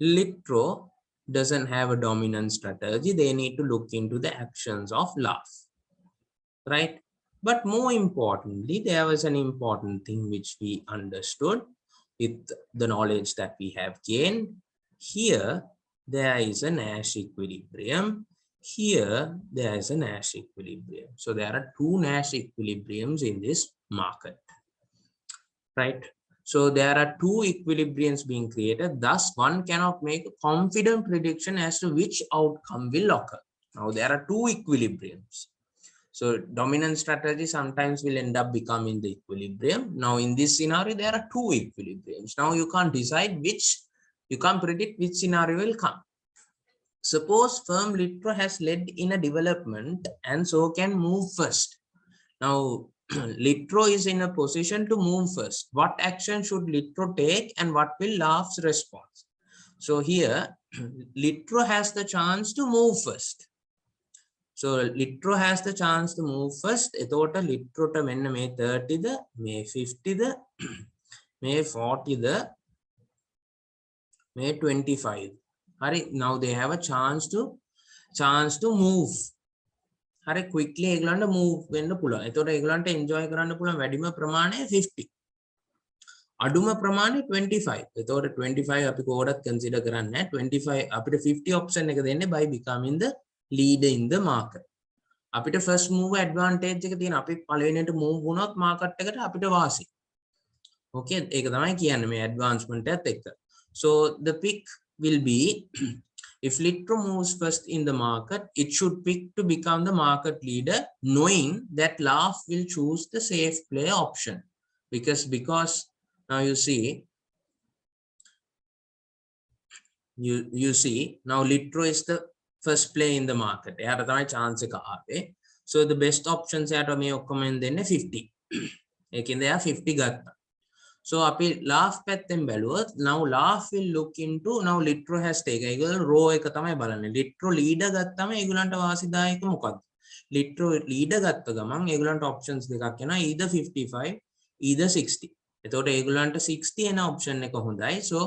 Litro doesn't have a dominant strategy. They need to look into the actions of Laugh, right? But more importantly, there was an important thing which we understood with the knowledge that we have gained. Here, there is a Nash equilibrium. Here, there is a Nash equilibrium. So there are two Nash equilibriums in this market, right? So there are two equilibriums being created. Thus, one cannot make a confident prediction as to which outcome will occur. Now, there are two equilibriums. So dominant strategy sometimes will end up becoming the equilibrium. Now, in this scenario, there are two equilibriums. Now, you can't decide which, you can't predict which scenario will come. Suppose firm Litro has led in a development and so can move first. Now, Litro is in a position to move first. What action should Litro take and what will Laugh's response? So here, Litro has the chance to move first. So Litro has the chance to move first. එතකොට Litro ට මෙන්න මේ 30 ද මේ 50 ද මේ 40 ද මේ 25. හරි, now they have a chance to move. හරි, quickly ඒගොල්ලන්ට move වෙන්න පුළුවන්. එතකොට ඒගොල්ලන්ට enjoy කරන්න පුළුවන් වැඩිම ප්‍රමාණය 50. අඩුම ප්‍රමාණය 25. එතකොට 25 අපි කොහොමද consider කරන්නේ? 25 අපිට 50 option එක දෙන්නේ by becoming the leader in the market. අපිට first move advantage එක තියෙන. අපි පළවෙනියට move වුණොත් market එකට අපිට වාසි. Okay, ඒක තමයි කියන්නේ මේ advancement එකත් එක්ක. So the pick will be if Litro moves first in the market, it should pick to become the market leader, knowing that Laugh will choose the safe play option. Because now you see now Litro is the first play in the market. එයාට තමයි chance එක ආවේ. So the best options එයාට මේ ඔක්කොම දෙන්නේ 50. ඒකින්ද එයා 50 ගත්තා. So අපි Laugh පැත්තෙන් බැලුවොත් now Laugh will look into now Litro has taken. ඒගොල්ලෝ row එක තමයි බලන්නේ. Litro leader ගත්තම ඒගොල්ලන්ට වාසිදායක මොකක්ද? Litro leader ගත්ත ගමන් ඒගොල්ලන්ට options දෙකක් එනවා, either 55 either 60. එතකොට ඒගොල්ලන්ට 60 එන option එක හොඳයි. So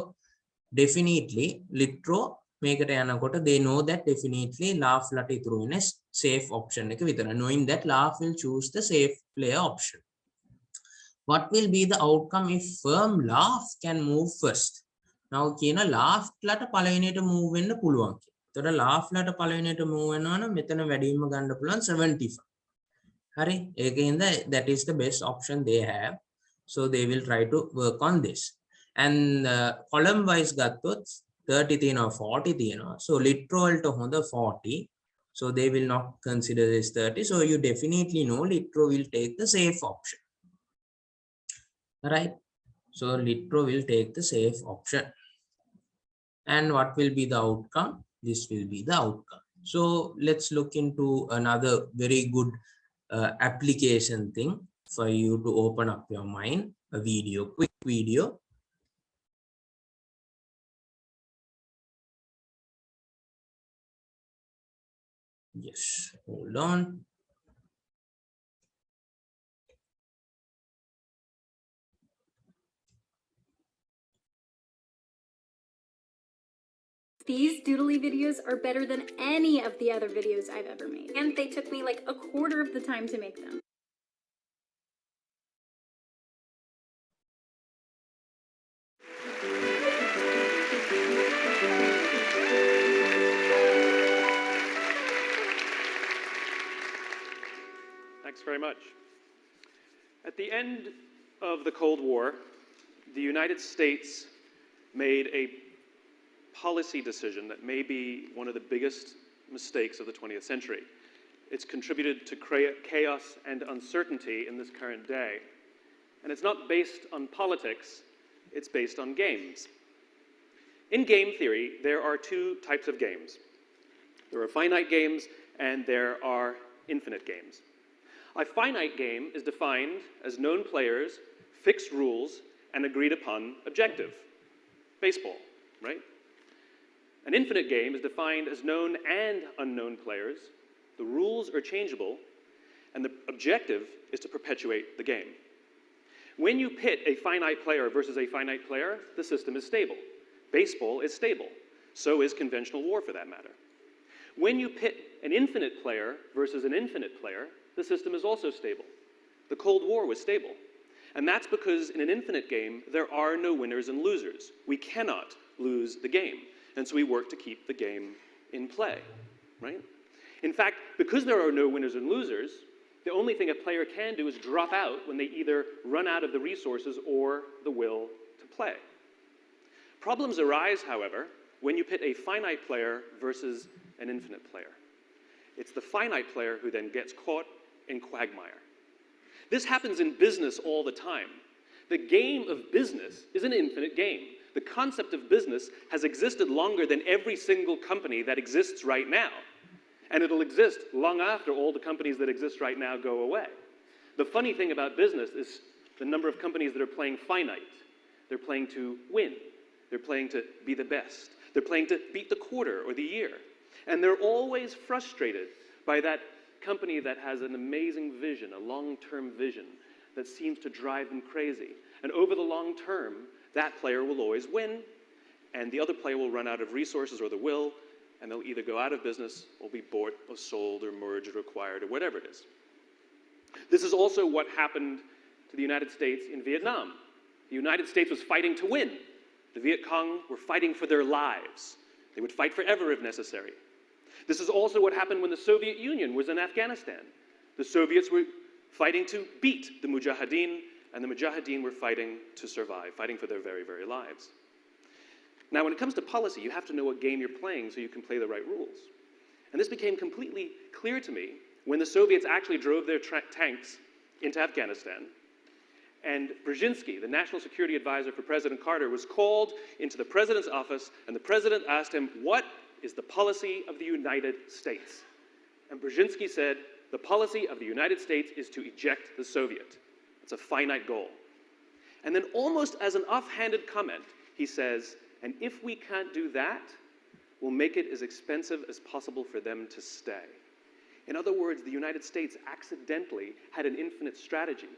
definitely Litro මේකට යනකොට they know that definitely Laugh ලට ඉතුරු වෙන්නේ safe option එක විතරයි. Knowing that Laugh will choose the safe player option. What will be the outcome if firm Laugh can move first? Now කියන Laugh ලට පළවෙනියට move වෙන්න පුළුවන්. එතකොට Laugh ලට පළවෙනියට move වෙනවා නම් මෙතන වැඩිම ගන්න පුළුවන් 75. හරි, ඒකින්ද that is the best option they have. So they will try to work on this. And column wise ගත්තොත් 30 තියෙනවා 40 තියෙනවා. So Litro වලට හොඳ 40. So they will not consider this 30. So you definitely know Litro will take the safe option. Right, so Litro will take the safe option. And what will be the outcome? This will be the outcome. So let's look into another very good application thing for you to open up your mind. A video, quick video. Yes, hold on. These doodly videos are better than any of the other videos I've ever made. And they took me like a quarter of the time to make them. Thanks very much. At the end of the Cold War, the United States made a policy decision that may be one of the biggest mistakes of the 20th century. It's contributed to chaos and uncertainty in this current day. And it's not based on politics, it's based on games. In game theory, there are two types of games. There are finite games and there are infinite games. A finite game is defined as known players, fixed rules, and agreed upon objective. Baseball, right? An infinite game is defined as known and unknown players. The rules are changeable, and the objective is to perpetuate the game. When you pit a finite player versus a finite player, the system is stable. Baseball is stable. So is conventional war, for that matter. When you pit an infinite player versus an infinite player, the system is also stable. The Cold War was stable. And that's because in an infinite game, there are no winners and losers. We cannot lose the game. And so we work to keep the game in play, right? In fact, because there are no winners and losers, the only thing a player can do is drop out when they either run out of the resources or the will to play. Problems arise, however, when you pit a finite player versus an infinite player. It's the finite player who then gets caught in quagmire. This happens in business all the time. The game of business is an infinite game. The concept of business has existed longer than every single company that exists right now. And it'll exist long after all the companies that exist right now go away. The funny thing about business is the number of companies that are playing finite. They're playing to win. They're playing to be the best. They're playing to beat the quarter or the year. And they're always frustrated by that company that has an amazing vision, a long-term vision that seems to drive them crazy. And over the long term, that player will always win, and the other player will run out of resources or the will, and they'll either go out of business or be bought or sold or merged or acquired or whatever it is. This is also what happened to the United States in Vietnam. The United States was fighting to win. The Viet Cong were fighting for their lives. They would fight forever if necessary. This is also what happened when the Soviet Union was in Afghanistan. The Soviets were fighting to beat the Mujahideen, and the Mujahideen were fighting to survive, fighting for their very, very lives. Now, when it comes to policy, you have to know what game you're playing so you can play the right rules. And this became completely clear to me when the Soviets actually drove their tanks into Afghanistan. And Brzezinski, the national security advisor for President Carter, was called into the president's office, and the president asked him, "What is the policy of the United States?" And Brzezinski said, "The policy of the United States is to eject the Soviet. It's a finite goal." And then almost as an offhanded comment, he says, "And if we can't do that, we'll make it as expensive as possible for them to stay." In other words, the United States accidentally had an infinite strategy,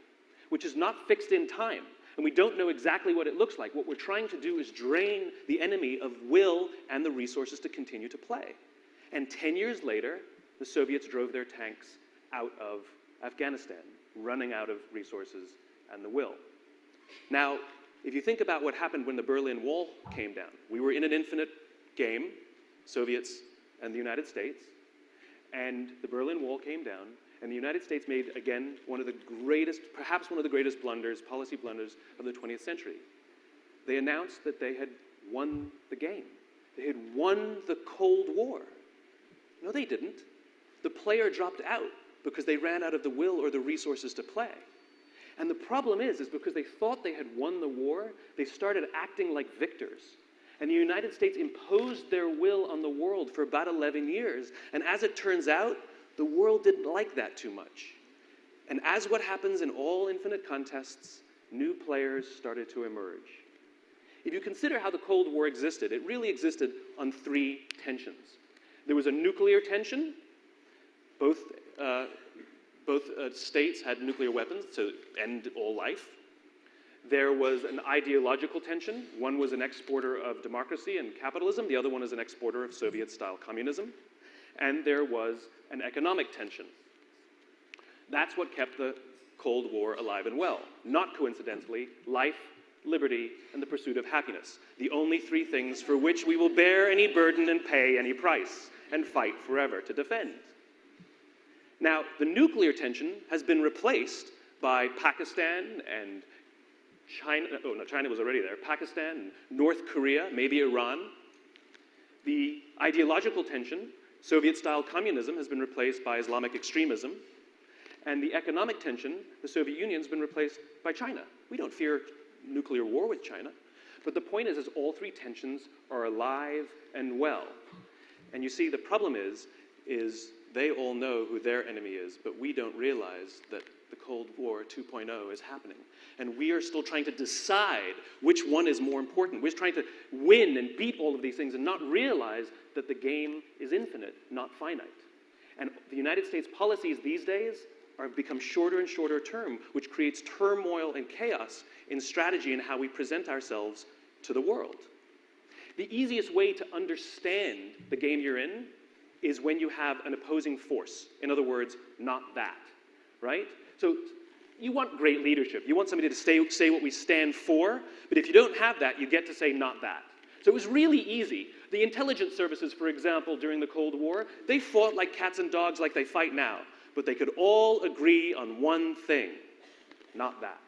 which is not fixed in time, and we don't know exactly what it looks like. What we're trying to do is drain the enemy of will and the resources to continue to play. And 10 years later, the Soviets drove their tanks out of Afghanistan, running out of resources and the will. Now, if you think about what happened when the Berlin Wall came down, we were in an infinite game, Soviets and the United States, and the Berlin Wall came down, and the United States made, again, one of the greatest, perhaps one of the greatest blunders, policy blunders of the 20th century. They announced that they had won the game. They had won the Cold War. No, they didn't. The player dropped out because they ran out of the will or the resources to play. And the problem is because they thought they had won the war, they started acting like victors. And the United States imposed their will on the world for about 11 years. And as it turns out, the world didn't like that too much. And as what happens in all infinite contests, new players started to emerge. If you consider how the Cold War existed, it really existed on three tensions. There was a nuclear tension. Both states had nuclear weapons to end all life. There was an ideological tension. One was an exporter of democracy and capitalism. The other one is an exporter of Soviet-style communism. And there was an economic tension. That's what kept the Cold War alive and well. Not coincidentally, life, liberty, and the pursuit of happiness. The only three things for which we will bear any burden and pay any price and fight forever to defend. Now, the nuclear tension has been replaced by Pakistan and China. Oh, no, China was already there. Pakistan, North Korea, maybe Iran. The ideological tension, Soviet-style communism, has been replaced by Islamic extremism. And the economic tension, the Soviet Union, has been replaced by China. We don't fear nuclear war with China. But the point is all three tensions are alive and well. And you see, the problem is they all know who their enemy is, but we don't realize that the Cold War 2.0 is happening. And we are still trying to decide which one is more important. We're trying to win and beat all of these things and not realize that the game is infinite, not finite. And the United States policies these days have become shorter and shorter term, which creates turmoil and chaos in strategy and how we present ourselves to the world. The easiest way to understand the game you're in is when you have an opposing force. In other words, not that, right? So you want great leadership. You want somebody to say what we stand for, but if you don't have that, you get to say not that. So it was really easy. The intelligence services, for example, during the Cold War, they fought like cats and dogs like they fight now, but they could all agree on one thing, not that.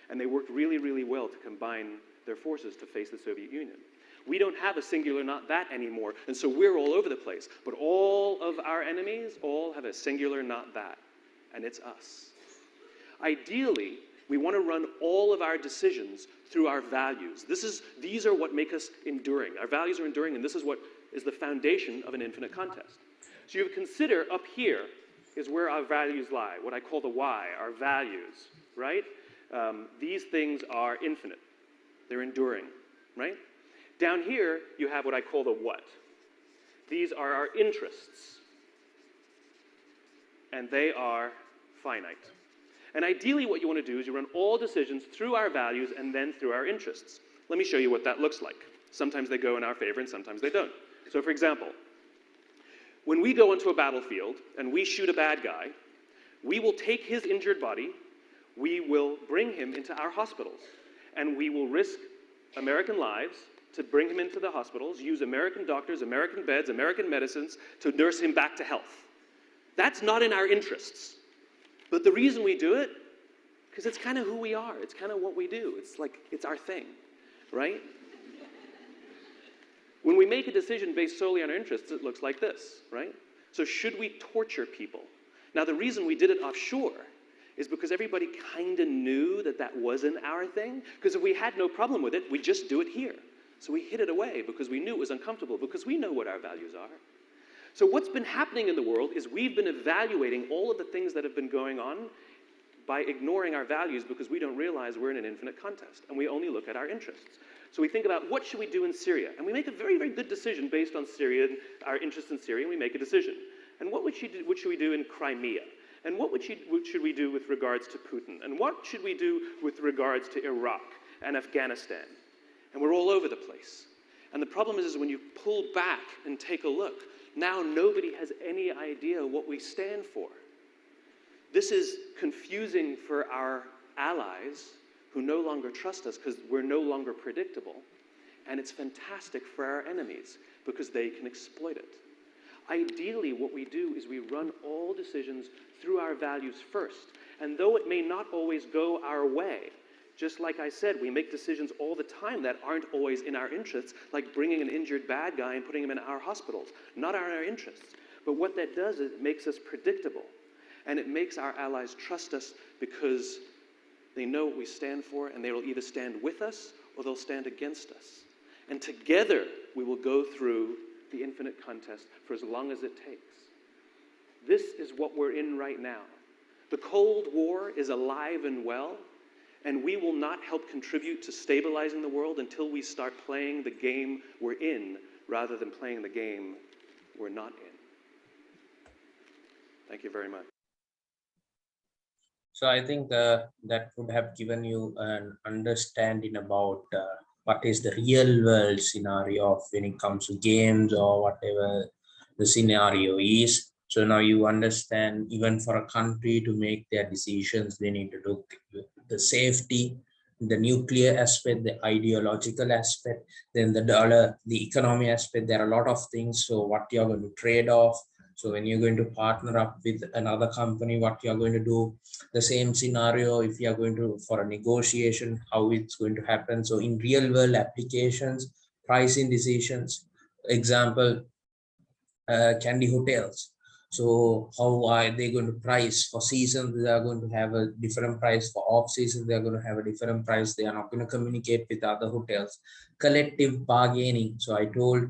And they worked really, really well to combine their forces to face the Soviet Union. We don't have a singular not that anymore, and so we're all over the place. But all of our enemies all have a singular not that, and it's us. Ideally, we want to run all of our decisions through our values. These are what make us enduring. Our values are enduring, and this is what is the foundation of an infinite contest. So you consider up here is where our values lie, what I call the why, our values, right? These things are infinite. They're enduring, right? Down here, you have what I call the what. These are our interests, and they are finite. And ideally, what you want to do is you run all decisions through our values and then through our interests. Let me show you what that looks like. Sometimes they go in our favor and sometimes they don't. So for example, when we go onto a battlefield and we shoot a bad guy, we will take his injured body, we will bring him into our hospitals, and we will risk American lives to bring him into the hospitals, use American doctors, American beds, American medicines to nurse him back to health. That's not in our interests. But the reason we do it, because it's kind of who we are. It's kind of what we do. It's like, it's our thing, right? When we make a decision based solely on our interests, it looks like this, right? So should we torture people? Now, the reason we did it offshore is because everybody kind of knew that that wasn't our thing. Because if we had no problem with it, we'd just do it here. So we hid it away because we knew it was uncomfortable, because we know what our values are. So what's been happening in the world is we've been evaluating all of the things that have been going on by ignoring our values, because we don't realize we're in an infinite contest and we only look at our interests. So we think about, what should we do in Syria? And we make a very, very good decision based on Syria, our interest in Syria, and we make a decision. And what should we do in Crimea? And what should we do with regards to Putin? And what should we do with regards to Iraq and Afghanistan? And we're all over the place. And the problem is when you pull back and take a look, now nobody has any idea what we stand for. This is confusing for our allies who no longer trust us because we're no longer predictable. And it's fantastic for our enemies because they can exploit it. Ideally, what we do is we run all decisions through our values first. And though it may not always go our way, just like I said, we make decisions all the time that aren't always in our interests, like bringing an injured bad guy and putting him in our hospitals. Not in our interests. But what that does is it makes us predictable. And it makes our allies trust us because they know what we stand for, and they will either stand with us or they'll stand against us. And together, we will go through the infinite contest for as long as it takes. This is what we're in right now. The Cold War is alive and well, and we will not help contribute to stabilizing the world until we start playing the game we're in rather than playing the game we're not in. Thank you very much. So I think that would have given you an understanding about what is the real world scenario of when it comes to games or whatever the scenario is. So now you understand, even for a country to make their decisions, they need to look at the safety, the nuclear aspect, the ideological aspect, then the dollar, the economy aspect. There are a lot of things. So what you're going to trade off. So when you're going to partner up with another company, what you're going to do, the same scenario, if you're going to, for a negotiation, how it's going to happen. So in real world applications, pricing decisions, example, Candy hotels. So how are they going to price for seasons? They are going to have a different price. For off season, they are going to have a different price. They are not going to communicate with other hotels. Collective bargaining. So I told,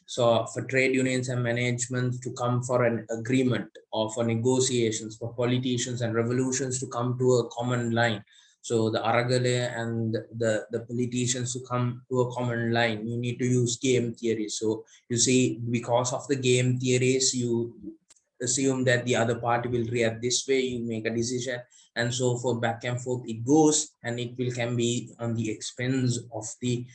so for trade unions and management to come for an agreement or for negotiations, for politicians and revolutions to come to a common line. So the Aragale and the politicians to come to a common line, you need to use game theory. So you see, because of the game theories, you assume that the other party will react this way, you make a decision, and so for back and forth it goes, and it can be on the expense of the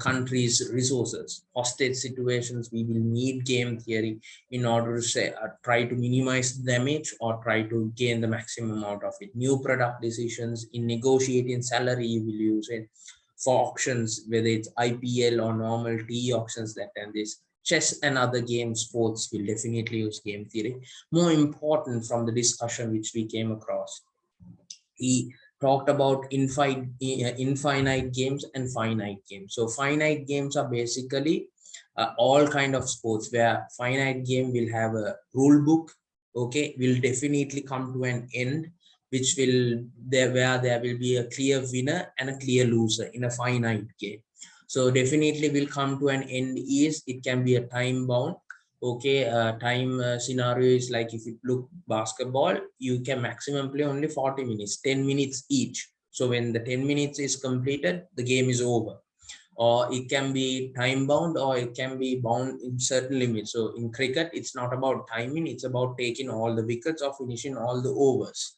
country's resources. Hostage situations, we will need game theory in order to say try to minimize damage or try to gain the maximum out of it. New product decisions, in negotiating salary, you will use it. For auctions, whether it's IPL or normal T auctions, that and this. Chess and other game sports will definitely use game theory. More important from the discussion which we came across, he talked about infinite games and finite games. So finite games are basically all kind of sports where finite game will have a rule book, okay, will definitely come to an end, which will where there will be a clear winner and a clear loser in a finite game. So definitely will come to an end is, it can be a time bound. Okay, time scenario is like, if you look basketball, you can maximum play only 40 minutes, 10 minutes each. So when the 10 minutes is completed, the game is over. Or it can be time bound, or it can be bound in certain limits. So in cricket, it's not about timing, it's about taking all the wickets or finishing all the overs.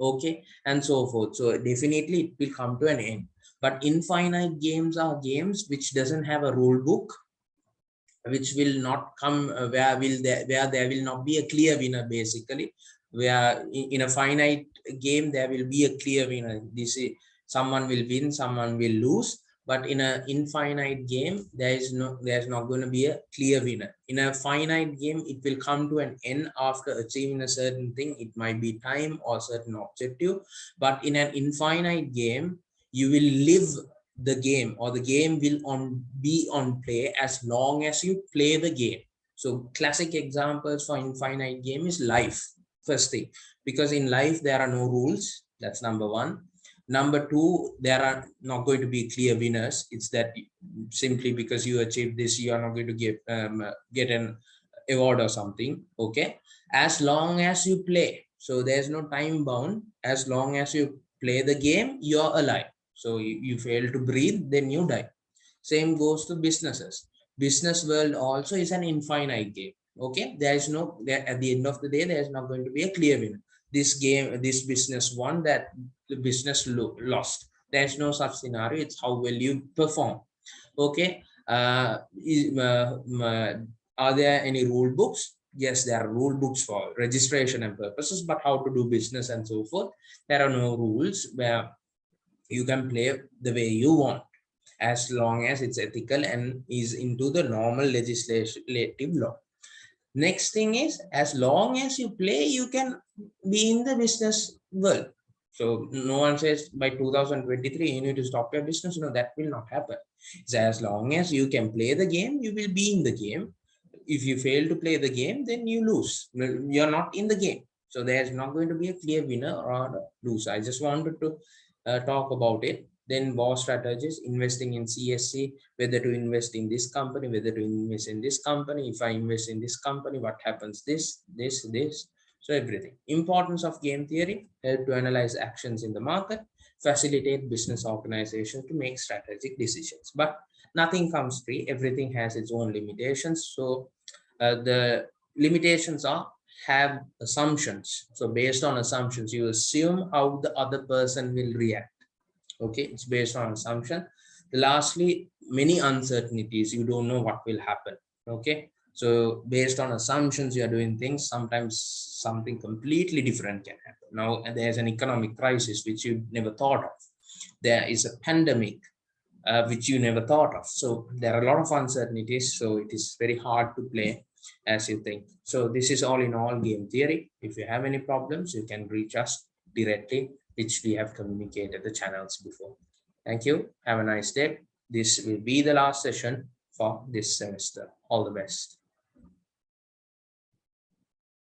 Okay, and so forth. So definitely it will come to an end. But infinite games are games which doesn't have a rule book, which will not come where there will not be a clear winner, basically, where in a finite game there will be a clear winner. This is, someone will win, someone will lose, but in an infinite game there's not going to be a clear winner. In a finite game, it will come to an end after achieving a certain thing. It might be time or certain objective, but in an infinite game you will live the game, or the game will be on play as long as you play the game. So classic examples for infinite game is life, first thing, because in life there are no rules. That's number one. Number two, there are not going to be clear winners. It's that simply because you achieve this, you are not going to get an award or something. Okay, as long as you play, so there's no time bound. As long as you play the game, you're alive. So you fail to breathe, then you die. Same goes to businesses. Business world also is an infinite game. Okay, there is no there, at the end of the day, there is not going to be a clear winner. This game, this business won, that the business lost. There's no such scenario. It's how well you perform. Okay, are there any rule books? Yes, there are rule books for registration and purposes, but how to do business and so forth, there are no rules where you can play the way you want, as long as it's ethical and is into the normal legislative law. Next thing is, as long as you play, you can be in the business world. So no one says by 2023 you need to stop your business. No, that will not happen. So as long as you can play the game, you will be in the game. If you fail to play the game, then you lose. You're not in the game. So there's not going to be a clear winner or loser. I just wanted to talk about it. Then war strategies, investing in CSC, whether to invest in this company, whether to invest in this company. If I invest in this company, what happens? This. So everything. Importance of game theory, help to analyze actions in the market, facilitate business organization to make strategic decisions. But nothing comes free. Everything has its own limitations. So the limitations are, have assumptions. So based on assumptions, you assume how the other person will react. Okay, it's based on assumption. Lastly, many uncertainties, you don't know what will happen. Okay, so based on assumptions, you are doing things, sometimes something completely different can happen. Now there's an economic crisis which you never thought of. There is a pandemic which you never thought of. So there are a lot of uncertainties, so it is very hard to play as you think. So this is all in all game theory. If you have any problems, you can reach us directly, which we have communicated the channels before. Thank you. Have a nice day. This will be the last session for this semester. All the best.